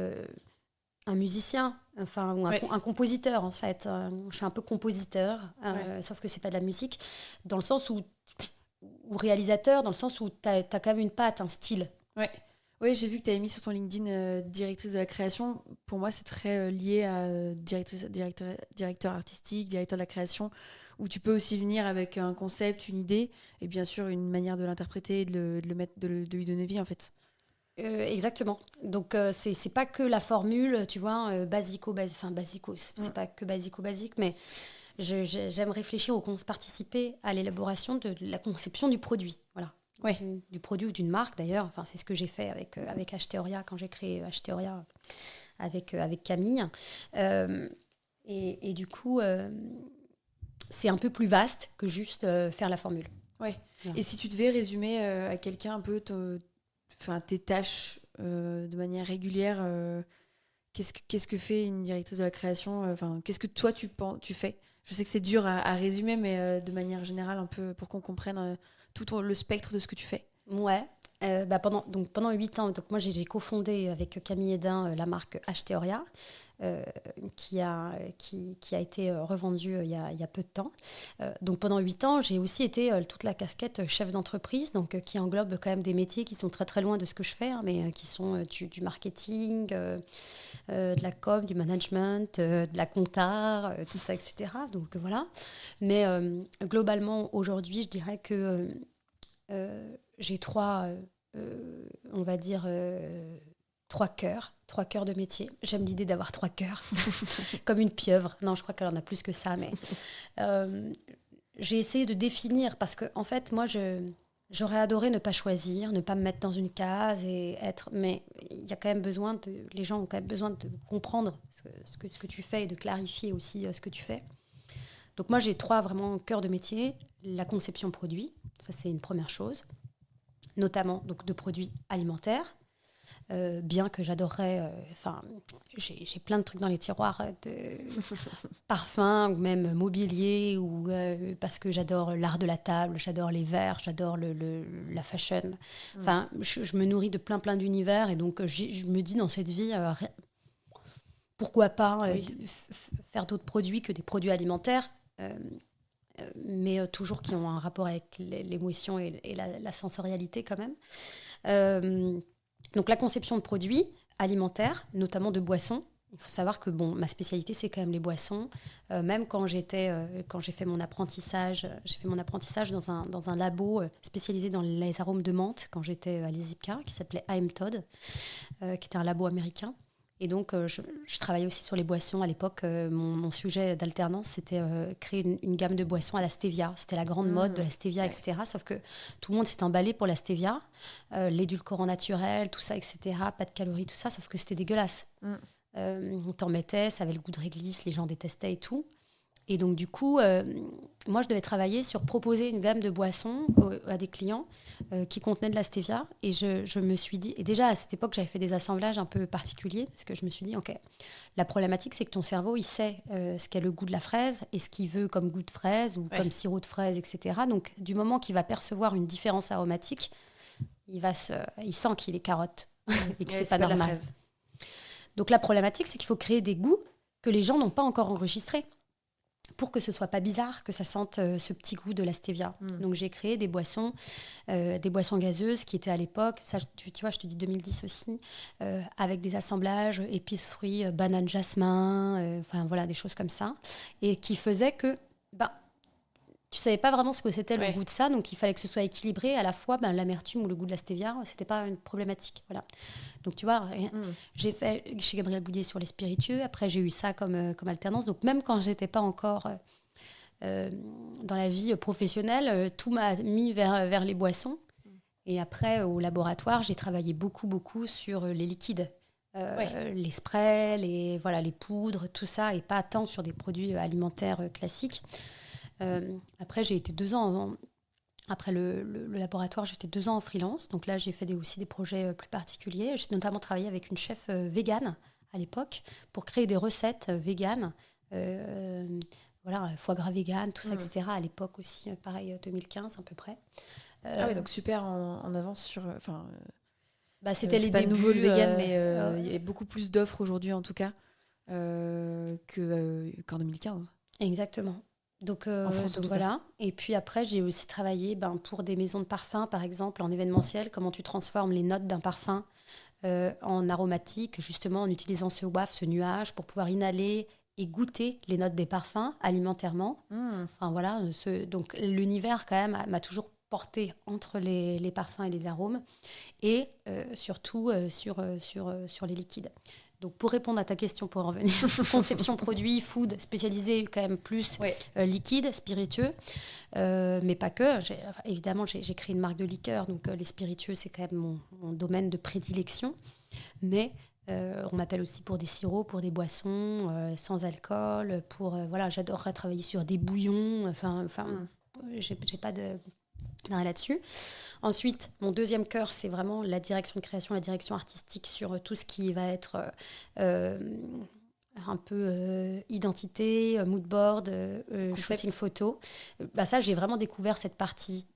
un musicien, enfin, ou un compositeur, en fait. Je suis un peu compositeur, sauf que c'est pas de la musique, dans le sens où, ou réalisateur, dans le sens où tu as quand même une patte, un style. Ouais. Oui, j'ai vu que tu avais mis sur ton LinkedIn directrice de la création. Pour moi, c'est très lié à directeur artistique, directeur de la création, où tu peux aussi venir avec un concept, une idée, et bien sûr une manière de l'interpréter, et de lui donner vie, en fait. Exactement. Donc, c'est pas que la formule, tu vois, basico, c'est pas que basique, mais j'aime réfléchir participer à l'élaboration de la conception du produit. Voilà. Ouais. Du produit ou d'une marque d'ailleurs. Enfin, c'est ce que j'ai fait avec Acheteoria quand j'ai créé Acheteoria avec Camille. Et du coup, c'est un peu plus vaste que juste faire la formule. Ouais. Voilà. Et si tu devais résumer à quelqu'un un peu tes tâches de manière régulière, qu'est-ce que fait une directrice de la création, qu'est-ce que toi tu fais? Je sais que c'est dur à résumer, mais de manière générale, un peu pour qu'on comprenne le spectre de ce que tu fais. Ouais. Pendant 8 ans, donc moi j'ai cofondé avec Camille Hédin la marque Acheteoria, qui a été revendue il y a peu de temps. Donc pendant 8 ans, j'ai aussi été toute la casquette chef d'entreprise, donc qui englobe quand même des métiers qui sont très très loin de ce que je fais, hein, mais qui sont du marketing, de la com, du management, de la compta, tout ça, etc. Donc voilà. Mais globalement, aujourd'hui, je dirais que j'ai on va dire, trois cœurs de métier. J'aime l'idée d'avoir 3 cœurs, comme une pieuvre. Non, je crois qu'elle en a plus que ça, mais j'ai essayé de définir, parce que en fait, moi, j'aurais adoré ne pas choisir, ne pas me mettre dans une case et être. Mais il y a quand même besoin les gens ont quand même besoin de comprendre ce que tu fais et de clarifier aussi ce que tu fais. Donc moi, j'ai 3 vraiment cœurs de métier. La conception produit, ça c'est une première chose, notamment donc, de produits alimentaires. Bien que j'adorerais, j'ai plein de trucs dans les tiroirs de parfums ou même mobilier, ou parce que j'adore l'art de la table, j'adore les verres, j'adore la fashion. Enfin, je me nourris de plein d'univers, et donc je me dis dans cette vie, pourquoi pas faire d'autres produits que des produits alimentaires, mais toujours qui ont un rapport avec l'émotion et la sensorialité quand même. Donc la conception de produits alimentaires, notamment de boissons. Il faut savoir que ma spécialité, c'est quand même les boissons. Même quand j'ai fait mon apprentissage, dans un labo spécialisé dans les arômes de menthe, quand j'étais à l'ISIPCA, qui s'appelait AM Todd, qui était un labo américain. Et donc, je travaillais aussi sur les boissons. À l'époque, mon sujet d'alternance, c'était créer une gamme de boissons à la stevia. C'était la grande mode de la stevia, etc. Sauf que tout le monde s'est emballé pour la stevia, l'édulcorant naturel, tout ça, etc. Pas de calories, tout ça, sauf que c'était dégueulasse. On t'en mettait, ça avait le goût de réglisse, les gens détestaient et tout. Et donc, du coup, moi, je devais travailler sur proposer une gamme de boissons à des clients qui contenaient de la stevia. Et je me suis dit, et déjà à cette époque, j'avais fait des assemblages un peu particuliers, parce que je me suis dit, OK, la problématique, c'est que ton cerveau, il sait ce qu'est le goût de la fraise et ce qu'il veut comme goût de fraise ou comme sirop de fraise, etc. Donc, du moment qu'il va percevoir une différence aromatique, il sent qu'il est carotte et que c'est pas normal. Donc, la problématique, c'est qu'il faut créer des goûts que les gens n'ont pas encore enregistrés, pour que ce soit pas bizarre, que ça sente ce petit goût de la stevia. Donc j'ai créé des boissons gazeuses qui étaient à l'époque, ça tu vois, je te dis 2010 aussi, avec des assemblages épices, fruits, banane, jasmin, voilà, des choses comme ça, et qui faisaient que tu savais pas vraiment ce que c'était le goût de ça, donc il fallait que ce soit équilibré. À la fois, l'amertume ou le goût de la stevia, c'était pas une problématique. Voilà. Donc tu vois, j'ai fait chez Gabriel Boudier sur les spiritueux. Après, j'ai eu ça comme alternance. Donc même quand j'étais pas encore dans la vie professionnelle, tout m'a mis vers les boissons. Et après, au laboratoire, j'ai travaillé beaucoup sur les liquides. Les sprays, les poudres, tout ça, et pas tant sur des produits alimentaires classiques. Après, j'ai été 2 ans après le laboratoire, j'étais 2 ans en freelance. Donc là, j'ai fait aussi des projets plus particuliers. J'ai notamment travaillé avec une chef végane à l'époque pour créer des recettes véganes. Foie gras vegan, tout ça, etc. À l'époque aussi, pareil, 2015 à peu près. Donc super en avance sur... c'était les pas débuts. Nouveau le vegan, mais il y a beaucoup plus d'offres aujourd'hui, en tout cas, qu'en 2015. Exactement. Donc voilà. Et puis après, j'ai aussi travaillé pour des maisons de parfums, par exemple, en événementiel, comment tu transformes les notes d'un parfum en aromatique, justement en utilisant ce waf, ce nuage, pour pouvoir inhaler et goûter les notes des parfums alimentairement. Donc l'univers, quand même, m'a toujours porté entre les parfums et les arômes, et surtout sur les liquides. Donc, pour répondre à ta question, pour en revenir, conception produit, food, spécialisé quand même plus liquide, spiritueux, mais pas que. Évidemment, j'ai créé une marque de liqueur, donc les spiritueux, c'est quand même mon domaine de prédilection. Mais on m'appelle aussi pour des sirops, pour des boissons sans alcool, j'adorerais travailler sur des bouillons. J'ai pas de là-dessus. Ensuite, mon deuxième cœur, c'est vraiment la direction de création, la direction artistique sur tout ce qui va être un peu identité, mood board, shooting photo. Ça, j'ai vraiment découvert cette partie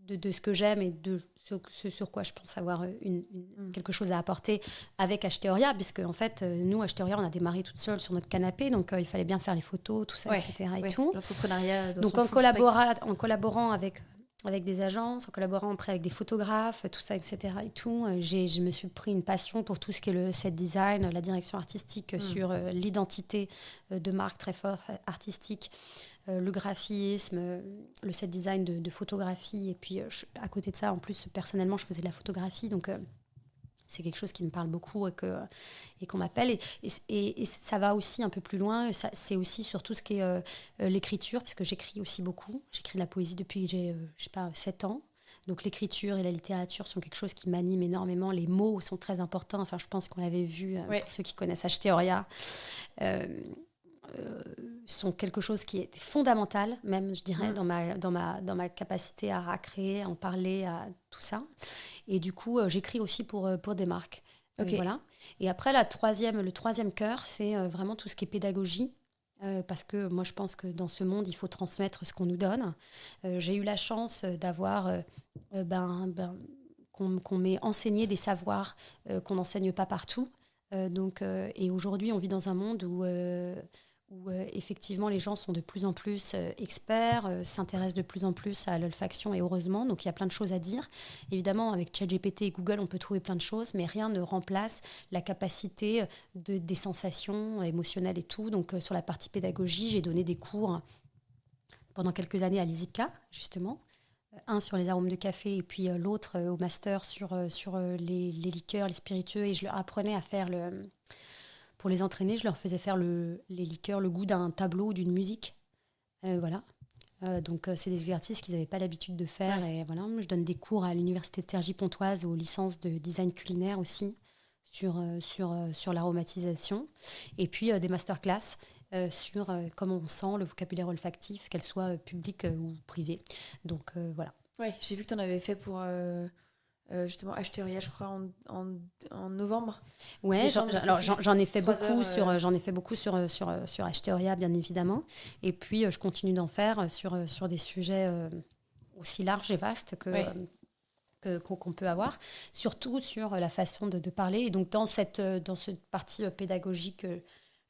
de ce que j'aime et de ce sur quoi je pense avoir quelque chose à apporter avec Acheteoria, puisque en fait, nous, Acheteoria, on a démarré toute seule sur notre canapé, donc il fallait bien faire les photos, tout ça, etc. Et tout. L'entrepreneuriat dans donc son en collaborant avec des agences, en collaborant après avec des photographes, tout ça, etc. Et tout, je me suis pris une passion pour tout ce qui est le set design, la direction artistique sur l'identité de marque très fort, artistique, le graphisme, le set design de photographie. Et puis, à côté de ça, en plus, personnellement, je faisais de la photographie. Donc, c'est quelque chose qui me parle beaucoup et qu'on m'appelle. Et ça va aussi un peu plus loin. C'est aussi sur tout ce qui est l'écriture, parce que j'écris aussi beaucoup. J'écris de la poésie depuis que j'ai, 7 ans. Donc l'écriture et la littérature sont quelque chose qui m'anime énormément. Les mots sont très importants. Enfin, je pense qu'on l'avait vu, pour ceux qui connaissent Acheteoria. Sont quelque chose qui est fondamental, même, je dirais, dans ma capacité à créer, à en parler, à tout ça. Et du coup, j'écris aussi pour des marques. Voilà. Et après, le troisième cœur, c'est vraiment tout ce qui est pédagogie. Parce que moi, je pense que dans ce monde, il faut transmettre ce qu'on nous donne. J'ai eu la chance d'avoir qu'on m'ait enseigné des savoirs qu'on n'enseigne pas partout. Et aujourd'hui, on vit dans un monde où effectivement les gens sont de plus en plus experts, s'intéressent de plus en plus à l'olfaction, et heureusement, donc il y a plein de choses à dire. Évidemment, avec ChatGPT et Google, on peut trouver plein de choses, mais rien ne remplace la capacité des sensations émotionnelles et tout. Donc sur la partie pédagogie, j'ai donné des cours pendant quelques années à l'ISIPCA, justement. Un sur les arômes de café et puis l'autre au master sur les liqueurs, les spiritueux, et je leur apprenais à faire pour les entraîner, je leur faisais faire les liqueurs, le goût d'un tableau ou d'une musique. Voilà. Donc, c'est des exercices qu'ils n'avaient pas l'habitude de faire. Ouais. Et voilà, je donne des cours à l'université de Cergy-Pontoise aux licences de design culinaire aussi sur l'aromatisation. Et puis, des masterclass sur comment on sent le vocabulaire olfactif, qu'elle soit publique ou privée. Donc, voilà. Ouais, j'ai vu que tu en avais fait pour... justement Acheteoria, je crois, en novembre. Ouais, j'en ai fait beaucoup sur Acheteoria, bien évidemment. Et puis, je continue d'en faire sur des sujets aussi larges et vastes qu'on peut avoir, surtout sur la façon de parler. Et donc, dans cette partie pédagogique,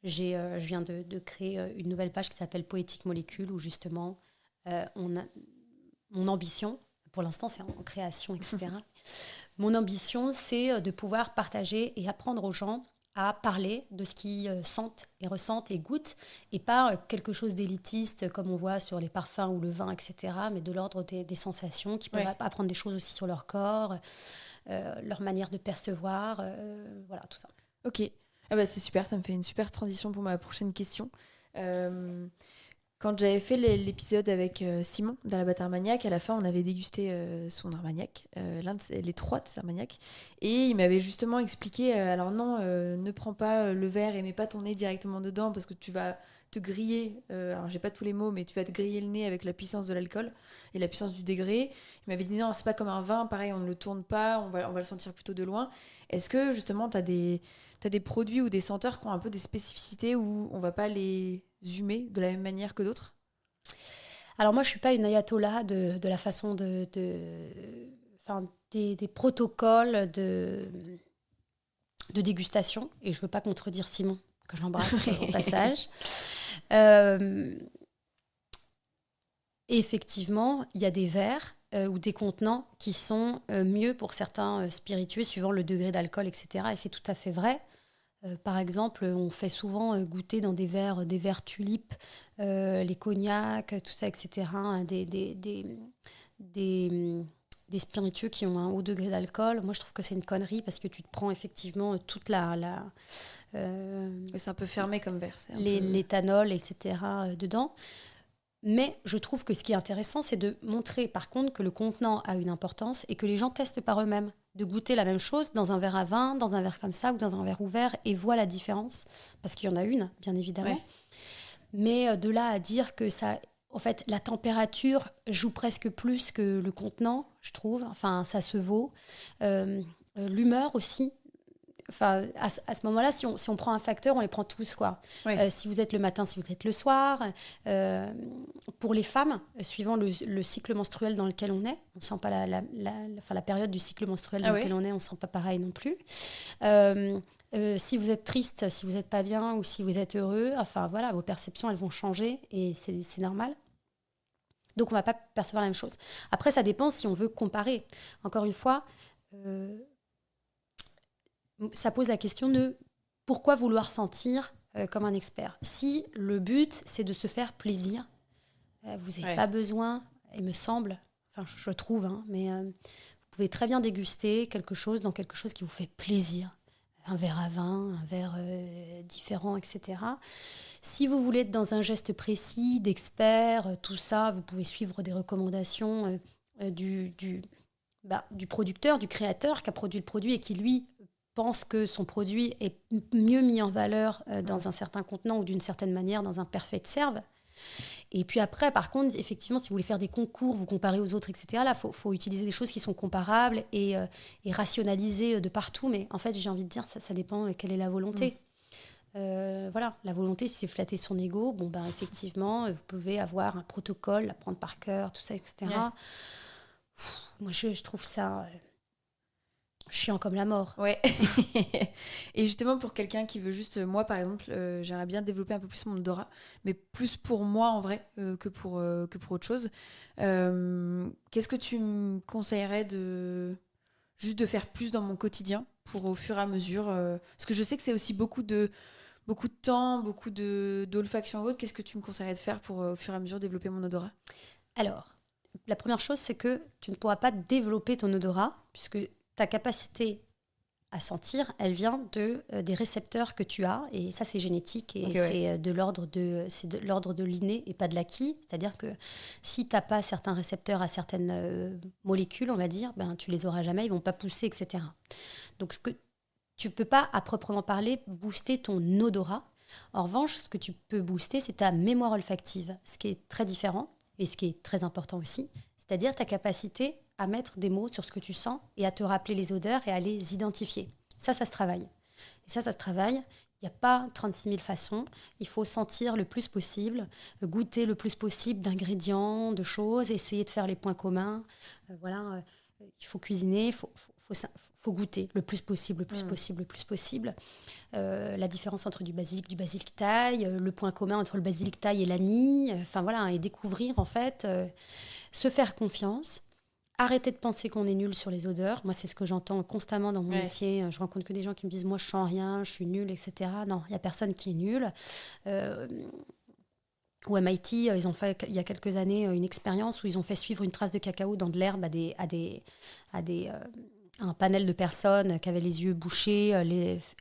je viens de créer une nouvelle page qui s'appelle Poétique Molécule, où justement, mon ambition, pour l'instant, c'est en création, etc. Mon ambition, c'est de pouvoir partager et apprendre aux gens à parler de ce qu'ils sentent et ressentent et goûtent, et pas quelque chose d'élitiste comme on voit sur les parfums ou le vin, etc., mais de l'ordre des sensations, qui peuvent apprendre des choses aussi sur leur corps, leur manière de percevoir, voilà, tout ça. Ok, c'est super, ça me fait une super transition pour ma prochaine question. Quand j'avais fait l'épisode avec Simon dans la boîte Armagnac, à la fin, on avait dégusté son Armagnac, les 3 de ses Armagnac. Et il m'avait justement expliqué, alors non, ne prends pas le verre et mets pas ton nez directement dedans parce que tu vas te griller, alors j'ai pas tous les mots, mais tu vas te griller le nez avec la puissance de l'alcool et la puissance du degré. Il m'avait dit non, c'est pas comme un vin, pareil, on ne le tourne pas, on va le sentir plutôt de loin. Est-ce que justement, t'as des produits ou des senteurs qui ont un peu des spécificités où on va pas les humer de la même manière que d'autres? Alors moi, je suis pas une ayatollah de la façon des protocoles de dégustation, et je veux pas contredire Simon, que j'embrasse au passage. Effectivement, il y a des verres ou des contenants qui sont mieux pour certains spiritueux suivant le degré d'alcool, etc. Et c'est tout à fait vrai. Par exemple, on fait souvent goûter dans des verres tulipes, les cognacs, tout ça, etc. Hein, des spiritueux qui ont un haut degré d'alcool. Moi, je trouve que c'est une connerie parce que tu te prends effectivement toute c'est un peu fermé comme verre. L'éthanol, etc. Dedans. Mais je trouve que ce qui est intéressant, c'est de montrer par contre que le contenant a une importance et que les gens testent par eux-mêmes, de goûter la même chose dans un verre à vin, dans un verre comme ça ou dans un verre ouvert, et voient la différence, parce qu'il y en a une, bien évidemment. Ouais. Mais de là à dire que ça en fait, la température joue presque plus que le contenant, je trouve. Enfin, ça se vaut. L'humeur aussi. Enfin, à ce moment-là, si on prend un facteur, on les prend tous, quoi. Ouais. Si vous êtes le matin, si vous êtes le soir. Pour les femmes, suivant le cycle menstruel dans lequel on est, on ne sent pas la période du cycle menstruel dans lequel on est, on ne sent pas pareil non plus. Si vous êtes triste, si vous n'êtes pas bien ou si vous êtes heureux, enfin voilà, vos perceptions, elles vont changer et c'est normal. Donc, on ne va pas percevoir la même chose. Après, ça dépend si on veut comparer. Encore une fois, ça pose la question de pourquoi vouloir sentir comme un expert. Si le but, c'est de se faire plaisir, vous n'avez pas besoin, il me semble, enfin je trouve, hein, mais vous pouvez très bien déguster quelque chose dans quelque chose qui vous fait plaisir. Un verre à vin, un verre différent, etc. Si vous voulez être dans un geste précis, d'expert, tout ça, vous pouvez suivre des recommandations du producteur, du créateur qui a produit le produit et qui, lui, pense que son produit est mieux mis en valeur dans un certain contenant ou d'une certaine manière dans un perfect serve. Et puis après, par contre, effectivement, si vous voulez faire des concours, vous comparez aux autres, etc., là, faut utiliser des choses qui sont comparables et rationaliser de partout. Mais en fait, j'ai envie de dire, ça dépend quelle est la volonté. Voilà, la volonté, si c'est flatter son ego, bon, ben, effectivement, vous pouvez avoir un protocole, apprendre par cœur, tout ça, etc. Ouais. Moi, je trouve ça... chiant comme la mort. Ouais. Et justement, pour quelqu'un qui veut juste... Moi, par exemple, j'aimerais bien développer un peu plus mon odorat, mais plus pour moi, en vrai, que pour autre chose. Qu'est-ce que tu me conseillerais juste de faire plus dans mon quotidien pour au fur et à mesure... Parce que je sais que c'est aussi beaucoup de temps, beaucoup d'olfaction ou autre. Qu'est-ce que tu me conseillerais de faire pour au fur et à mesure développer mon odorat ? Alors, la première chose, c'est que tu ne pourras pas développer ton odorat, puisque ta capacité à sentir, elle vient des récepteurs que tu as, et ça c'est génétique, et c'est de l'ordre de l'inné et pas de l'acquis. C'est-à-dire que si tu n'as pas certains récepteurs à certaines molécules, on va dire, ben, tu les auras jamais, ils ne vont pas pousser, etc. Donc tu ne peux pas, à proprement parler, booster ton odorat. En revanche, ce que tu peux booster, c'est ta mémoire olfactive, ce qui est très différent, et ce qui est très important aussi, c'est-à-dire ta capacité à mettre des mots sur ce que tu sens et à te rappeler les odeurs et à les identifier. Ça se travaille. Et ça se travaille. Il n'y a pas 36 000 façons. Il faut sentir le plus possible, goûter le plus possible d'ingrédients, de choses, essayer de faire les points communs. Voilà, il faut cuisiner, il faut goûter le plus possible, le plus possible, le plus possible. La différence entre du basilic thaï, le point commun entre le basilic thaï et l'anis, enfin voilà, et découvrir en fait, se faire confiance. Arrêter de penser qu'on est nul sur les odeurs. Moi, c'est ce que j'entends constamment dans mon métier. Je rencontre que des gens qui me disent « moi, je sens rien, je suis nulle, etc. » Non, il n'y a personne qui est nul. Au MIT, ils ont fait, il y a quelques années, une expérience où ils ont fait suivre une trace de cacao dans de l'herbe à un panel de personnes qui avaient les yeux bouchés,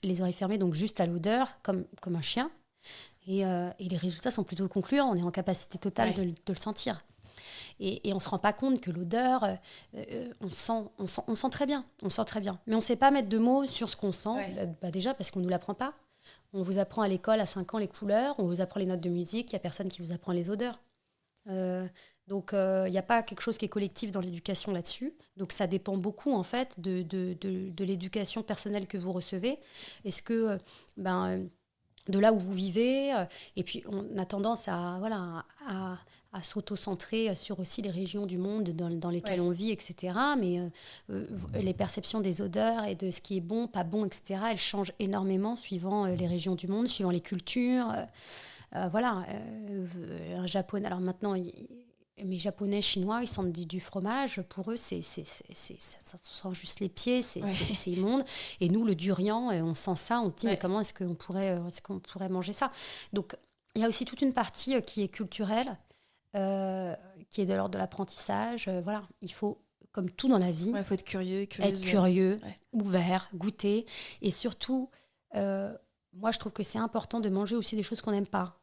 les oreilles fermées, donc juste à l'odeur, comme un chien. Et les résultats sont plutôt concluants. On est en capacité totale de le sentir. Et on ne se rend pas compte que l'odeur, on sent très bien. On sent très bien. Mais on ne sait pas mettre de mots sur ce qu'on sent. Déjà parce qu'on ne nous l'apprend pas. On vous apprend à l'école à 5 ans les couleurs, on vous apprend les notes de musique, il n'y a personne qui vous apprend les odeurs. Donc, il n'y a pas quelque chose qui est collectif dans l'éducation là-dessus. Donc, ça dépend beaucoup, en fait, de l'éducation personnelle que vous recevez. Est-ce que... de là où vous vivez, et puis on a tendance à s'auto-centrer sur aussi les régions du monde dans lesquelles on vit, etc. Mais les perceptions des odeurs et de ce qui est bon, pas bon, etc., elles changent énormément suivant les régions du monde, suivant les cultures. Un japonais, alors maintenant, mes japonais, chinois, ils sentent du fromage. Pour eux, ça sent juste les pieds, c'est immonde. Et nous, le durian, on sent ça, on se dit, mais comment est-ce qu'on pourrait manger ça ? Donc, il y a aussi toute une partie qui est culturelle, qui est de l'ordre de l'apprentissage. Voilà, il faut, comme tout dans la vie, faut être curieux, ouvert, goûter. Et surtout, moi, je trouve que c'est important de manger aussi des choses qu'on n'aime pas.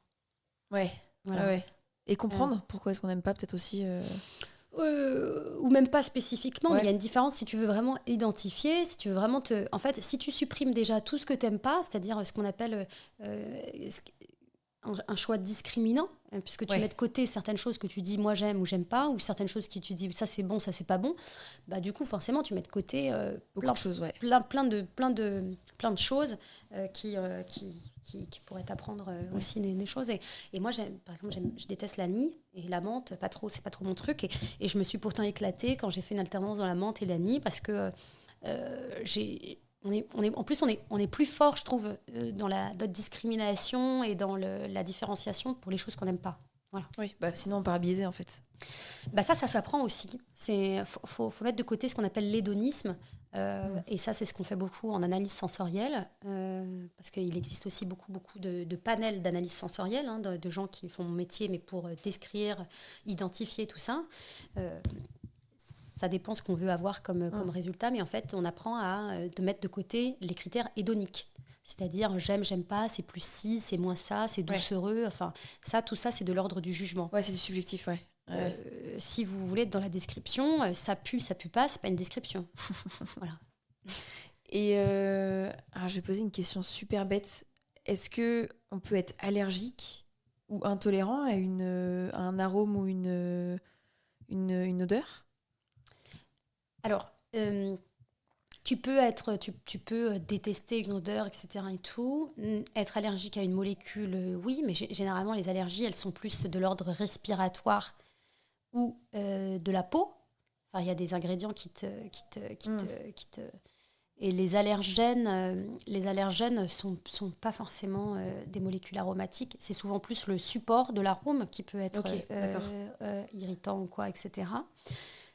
Voilà. Et comprendre pourquoi est-ce qu'on n'aime pas, peut-être aussi... ou même pas spécifiquement, mais il y a une différence si tu veux vraiment identifier, si tu veux vraiment En fait, si tu supprimes déjà tout ce que tu n'aimes pas, c'est-à-dire ce qu'on appelle... un choix discriminant, puisque tu mets de côté certaines choses que tu dis moi j'aime ou j'aime pas, ou certaines choses que tu dis ça c'est bon, ça c'est pas bon. Bah, du coup, forcément, tu mets de côté Beaucoup de choses, plein de choses qui pourraient t'apprendre aussi des choses. Et moi, par exemple, je déteste la nîmes et la menthe, c'est pas trop mon truc. Et je me suis pourtant éclatée quand j'ai fait une alternance dans la menthe et la nîmes parce que on est plus fort, je trouve, dans notre discrimination et dans la différenciation pour les choses qu'on n'aime pas. Voilà. Oui, sinon on part biaisé en fait. Ça s'apprend aussi. Faut mettre de côté ce qu'on appelle l'hédonisme. Et ça, c'est ce qu'on fait beaucoup en analyse sensorielle. Parce qu'il existe aussi beaucoup de panels d'analyse sensorielle, hein, de gens qui font mon métier, mais pour décrire, identifier tout ça. Ça dépend ce qu'on veut avoir comme résultat. Mais en fait, on apprend de mettre de côté les critères hédoniques. C'est-à-dire j'aime pas, c'est plus ci, c'est moins ça, c'est doucereux. Enfin, tout ça, c'est de l'ordre du jugement. Ouais, c'est du subjectif, ouais. Si vous voulez être dans la description, ça pue pas, c'est pas une description. Voilà. Et alors je vais poser une question super bête. Est-ce que on peut être allergique ou intolérant à un arôme ou une odeur ? Alors, tu peux détester une odeur, etc. et tout. Être allergique à une molécule, oui, mais généralement, les allergies, elles sont plus de l'ordre respiratoire ou de la peau. Enfin, il y a des ingrédients qui te... Et les allergènes sont pas forcément des molécules aromatiques. C'est souvent plus le support de l'arôme qui peut être irritant ou quoi, etc.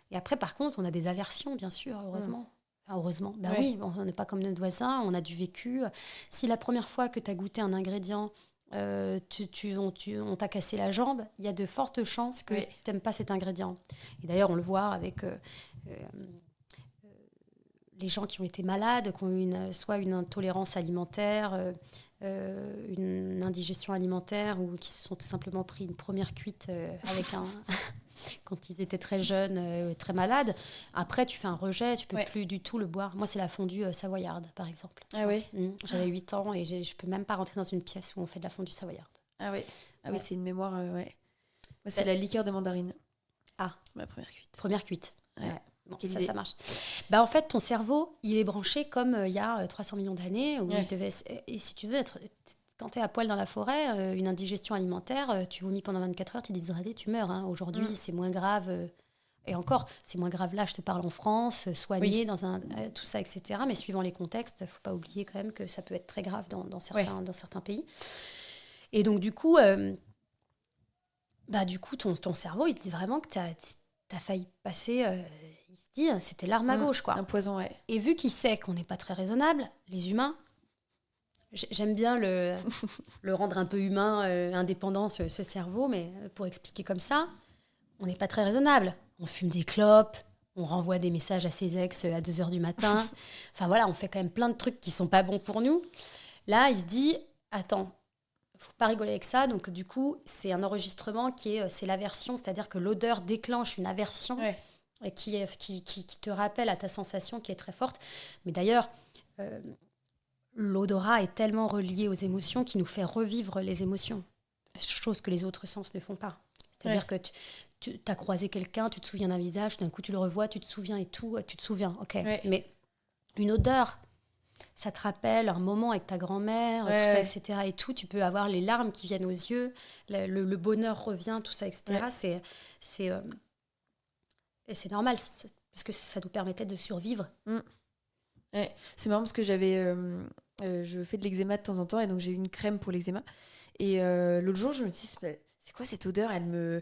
Et après, par contre, on a des aversions, bien sûr, heureusement. Enfin, heureusement. Oui, on n'est pas comme notre voisin, on a du vécu. Si la première fois que tu as goûté un ingrédient, on t'a cassé la jambe, il y a de fortes chances que tu n'aimes pas cet ingrédient. Et d'ailleurs, on le voit avec les gens qui ont été malades, qui ont eu soit une intolérance alimentaire, une indigestion alimentaire, ou qui se sont tout simplement pris une première cuite avec quand ils étaient très jeunes, très malades. Après, tu fais un rejet, tu peux plus du tout le boire. Moi, c'est la fondue savoyarde, par exemple. Ah oui. J'avais 8 ans et je peux même pas rentrer dans une pièce où on fait de la fondue savoyarde. Ah oui. Oui, c'est une mémoire. Moi, c'est la liqueur de mandarine. Ah, ma première cuite. Première cuite. Ouais. Bon, ça marche. En fait, ton cerveau, il est branché comme il y a 300 millions d'années. Où et si tu veux quand tu es à poil dans la forêt, une indigestion alimentaire, tu vomis pendant 24 heures, tu es déshydraté, tu meurs. Hein. Aujourd'hui, c'est moins grave. Et encore, c'est moins grave là, je te parle en France, soigné dans tout ça, etc. Mais suivant les contextes, il ne faut pas oublier quand même que ça peut être très grave dans certains pays. Et donc, du coup, ton cerveau, il se dit vraiment que tu as failli passer... il se dit, c'était l'arme à gauche, quoi. Un poison, Et vu qu'il sait qu'on n'est pas très raisonnable, les humains... J'aime bien le rendre un peu humain, indépendant, ce cerveau, mais pour expliquer comme ça, on n'est pas très raisonnable. On fume des clopes, on renvoie des messages à ses ex à 2h du matin. Enfin voilà, on fait quand même plein de trucs qui sont pas bons pour nous. Là, il se dit, attends, faut pas rigoler avec ça. Donc du coup, c'est un enregistrement c'est l'aversion, c'est-à-dire que l'odeur déclenche une aversion qui te rappelle à ta sensation qui est très forte. Mais d'ailleurs... l'odorat est tellement relié aux émotions qu'il nous fait revivre les émotions, chose que les autres sens ne font pas. C'est-à-dire que tu as croisé quelqu'un, tu te souviens d'un visage, d'un coup tu le revois, tu te souviens et tout, tu te souviens, ok. Mais une odeur, ça te rappelle un moment avec ta grand-mère, tout ça, etc. Et tout, tu peux avoir les larmes qui viennent aux yeux, le bonheur revient, tout ça, etc. C'est normal, parce que ça nous permettait de survivre. Ouais. C'est marrant parce que je fais de l'eczéma de temps en temps et donc j'ai eu une crème pour l'eczéma. Et l'autre jour, je me dis, c'est quoi cette odeur ? Je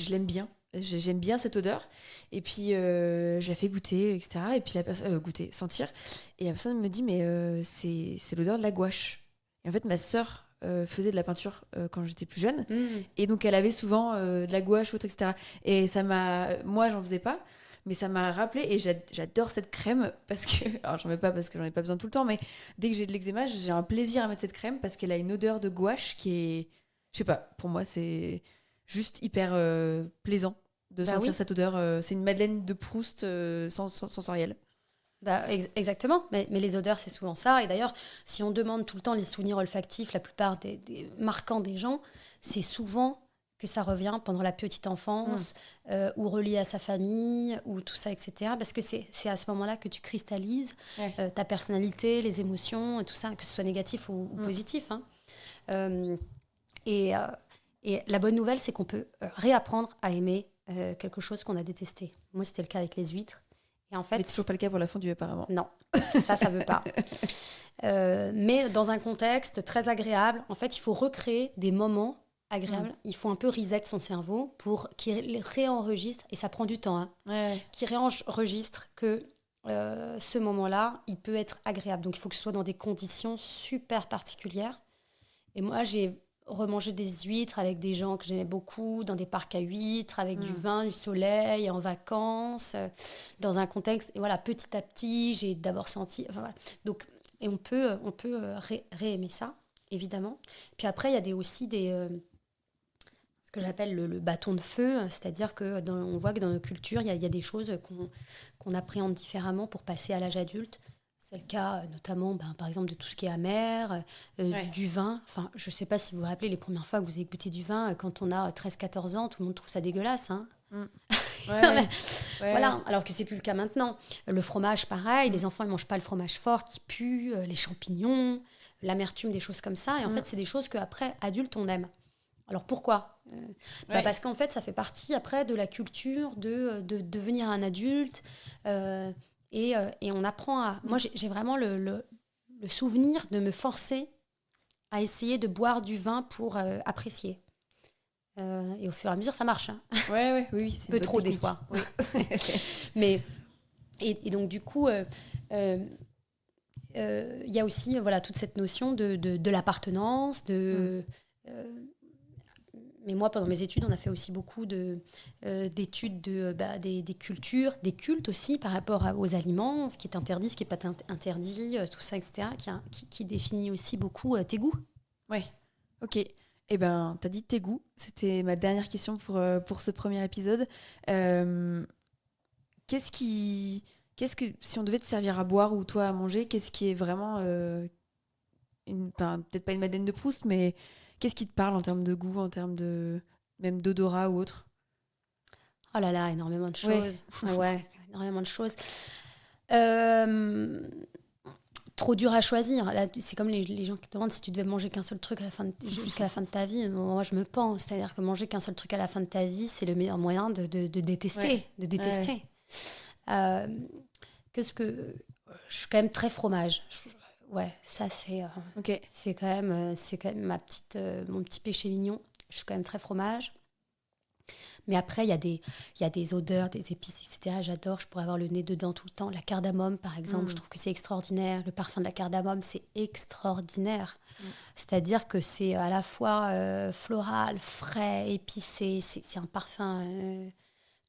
l'aime bien. J'aime bien cette odeur. Et puis, je la fais goûter, etc. Et puis, la personne, sentir. Et la personne me dit, mais c'est l'odeur de la gouache. Et en fait, ma sœur faisait de la peinture quand j'étais plus jeune. Et donc, elle avait souvent de la gouache, autre, etc. Et moi, j'en faisais pas. Mais ça m'a rappelé, et j'adore cette crème parce que... Alors, j'en mets pas parce que j'en ai pas besoin tout le temps, mais dès que j'ai de l'eczéma, j'ai un plaisir à mettre cette crème parce qu'elle a une odeur de gouache qui est... Je sais pas, pour moi, c'est juste hyper plaisant de sentir cette odeur. C'est une Madeleine de Proust sensorielle. Exactement, mais les odeurs, c'est souvent ça. Et d'ailleurs, si on demande tout le temps les souvenirs olfactifs, la plupart des marquants des gens, c'est souvent que ça revient pendant la petite enfance, ou relié à sa famille, ou tout ça, etc. Parce que c'est à ce moment-là que tu cristallises ta personnalité, les émotions, tout ça, que ce soit négatif ou positif. Hein. Et la bonne nouvelle, c'est qu'on peut réapprendre à aimer quelque chose qu'on a détesté. Moi, c'était le cas avec les huîtres. Et en fait, mais toujours pas le cas pour la fondue apparemment. Non, ça veut pas. Mais dans un contexte très agréable, en fait, il faut recréer des moments agréables. Il faut un peu reset son cerveau pour qu'il réenregistre, et ça prend du temps, hein, qu'il réenregistre que ce moment-là, il peut être agréable. Donc, il faut que ce soit dans des conditions super particulières. Et moi, j'ai remangé des huîtres avec des gens que j'aimais beaucoup, dans des parcs à huîtres, avec du vin, du soleil, en vacances, dans un contexte. Et voilà, petit à petit, j'ai d'abord senti... Enfin, voilà. Donc, et on peut réaimer ça, évidemment. Puis après, il y a aussi ce que j'appelle le bâton de feu, c'est-à-dire on voit que dans nos cultures, il y a des choses qu'on appréhende différemment pour passer à l'âge adulte. C'est le cas notamment, par exemple, de tout ce qui est amer, du vin. Enfin, je ne sais pas si vous vous rappelez les premières fois que vous avez goûté du vin, quand on a 13-14 ans, tout le monde trouve ça dégueulasse. Hein. Voilà, alors que c'est plus le cas maintenant. Le fromage, pareil, les enfants ne mangent pas le fromage fort qui pue, les champignons, l'amertume, des choses comme ça. Et en fait, c'est des choses qu'après, adulte, on aime. Alors pourquoi parce qu'en fait, ça fait partie après de la culture de devenir un adulte. Et on apprend à... Moi, j'ai vraiment le souvenir de me forcer à essayer de boire du vin pour apprécier. Et au fur et à mesure, ça marche. Hein. Oui. C'est un peu trop, technique. Des fois. Oui. Mais, et donc, du coup, y a aussi toute cette notion de l'appartenance, mais moi, pendant mes études, on a fait aussi beaucoup d'études des cultures, des cultes aussi par rapport aux aliments, ce qui est interdit, ce qui n'est pas interdit, tout ça, etc., qui définit aussi beaucoup tes goûts. Oui, ok. Eh ben, t'as dit tes goûts. C'était ma dernière question pour ce premier épisode. Qu'est-ce que, si on devait te servir à boire ou toi à manger, qu'est-ce qui est vraiment, peut-être pas une Madeleine de Proust, mais... Qu'est-ce qui te parle en termes de goût, en termes de même d'odorat ou autre? Oh là là, énormément de choses. Ouais, énormément de choses. Trop dur à choisir. Là, c'est comme les gens qui te demandent si tu devais manger qu'un seul truc jusqu'à la fin de ta vie. Moi, je me pends. C'est-à-dire que manger qu'un seul truc à la fin de ta vie, c'est le meilleur moyen de détester. De détester. Qu'est-ce que... Je suis quand même très fromage. Ouais, ça c'est c'est quand même mon petit péché mignon. Je suis quand même très fromage. Mais après il y a des odeurs, des épices, etc. J'adore, je pourrais avoir le nez dedans tout le temps. La cardamome par exemple, je trouve que c'est extraordinaire. Le parfum de la cardamome, c'est extraordinaire. C'est-à-dire que c'est à la fois floral, frais, épicé. C'est un parfum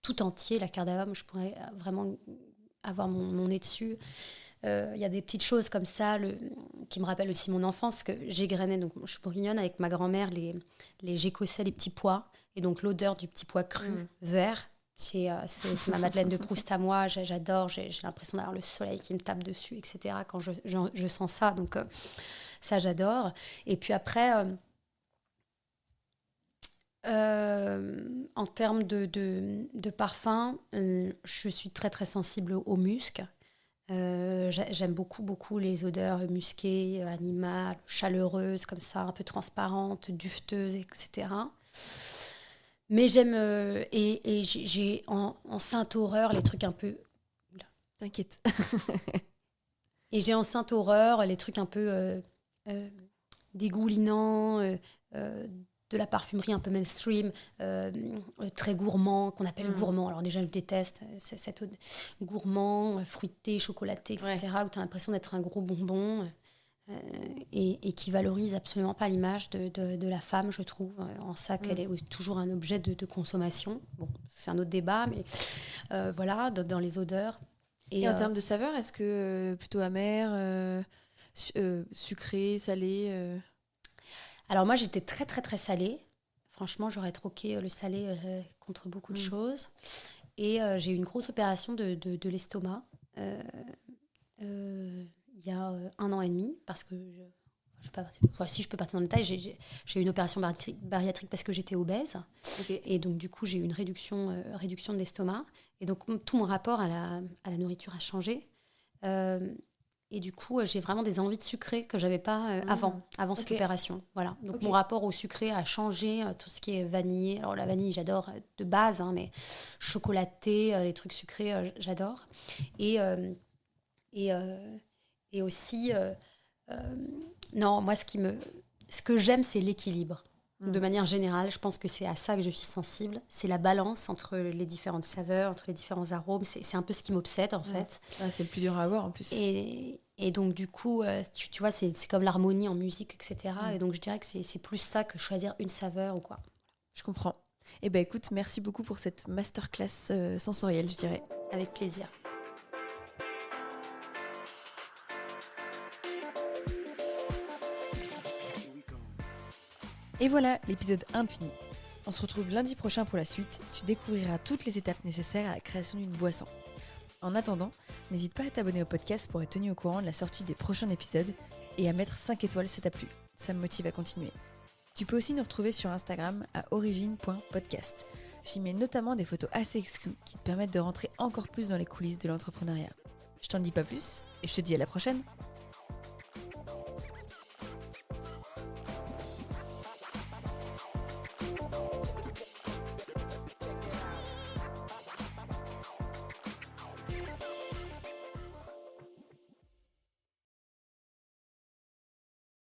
tout entier. La cardamome, je pourrais vraiment avoir mon nez dessus. Y a des petites choses comme ça qui me rappellent aussi mon enfance, parce que j'égrenais, donc je suis bourguignonne, avec ma grand-mère, j'écossais les petits pois, et donc l'odeur du petit pois cru, vert, c'est ma Madeleine de Proust à moi. J'adore, j'ai l'impression d'avoir le soleil qui me tape dessus, etc. quand je sens ça, donc ça j'adore. Et puis après, en termes de parfum, je suis très très sensible au musc. J'aime beaucoup les odeurs musquées, animales, chaleureuses, comme ça, un peu transparentes, dufteuses, etc. Mais j'aime, et j'ai en sainte horreur les trucs un peu... T'inquiète. Et j'ai en sainte horreur les trucs un peu dégoulinants, de la parfumerie un peu mainstream, très gourmand, qu'on appelle gourmand. Alors déjà, je déteste cette gourmand, fruité, chocolaté, etc., où tu as l'impression d'être un gros bonbon, et qui valorise absolument pas l'image de la femme, je trouve, en ça qu'elle est toujours un objet de consommation. Bon, c'est un autre débat, mais voilà, dans les odeurs. Et en termes de saveur, est-ce que plutôt amer, sucré, salé Alors moi, j'étais très, très, très salée. Franchement, j'aurais troqué le salé contre beaucoup de choses. Et j'ai eu une grosse opération de l'estomac. Il y a 1 an et demi, parce que si je peux partir dans le détail, j'ai eu une opération bariatrique parce que j'étais obèse. Ok. Et donc, du coup, j'ai eu une réduction de l'estomac. Et donc, tout mon rapport à la nourriture a changé. Et du coup, j'ai vraiment des envies de sucré que je n'avais pas avant cette opération. Voilà. Donc, mon rapport au sucré a changé. Tout ce qui est vanille. Alors, la vanille, j'adore de base, hein, mais chocolaté, les trucs sucrés, j'adore. Et aussi... non, moi, ce que j'aime, c'est l'équilibre. De manière générale, je pense que c'est à ça que je suis sensible. C'est la balance entre les différentes saveurs, entre les différents arômes. C'est un peu ce qui m'obsède, en fait. Ah, c'est le plus dur à avoir, en plus. Et donc, du coup, tu vois, c'est comme l'harmonie en musique, etc. Et donc, je dirais que c'est plus ça que choisir une saveur ou quoi. Je comprends. Eh ben écoute, merci beaucoup pour cette masterclass sensorielle, je dirais. Avec plaisir. Et voilà, l'épisode 1 fini. On se retrouve lundi prochain pour la suite. Tu découvriras toutes les étapes nécessaires à la création d'une boisson. En attendant, n'hésite pas à t'abonner au podcast pour être tenu au courant de la sortie des prochains épisodes et à mettre 5 étoiles si ça t'a plu. Ça me motive à continuer. Tu peux aussi nous retrouver sur Instagram à origine.podcast. J'y mets notamment des photos assez exclues qui te permettent de rentrer encore plus dans les coulisses de l'entrepreneuriat. Je t'en dis pas plus et je te dis à la prochaine.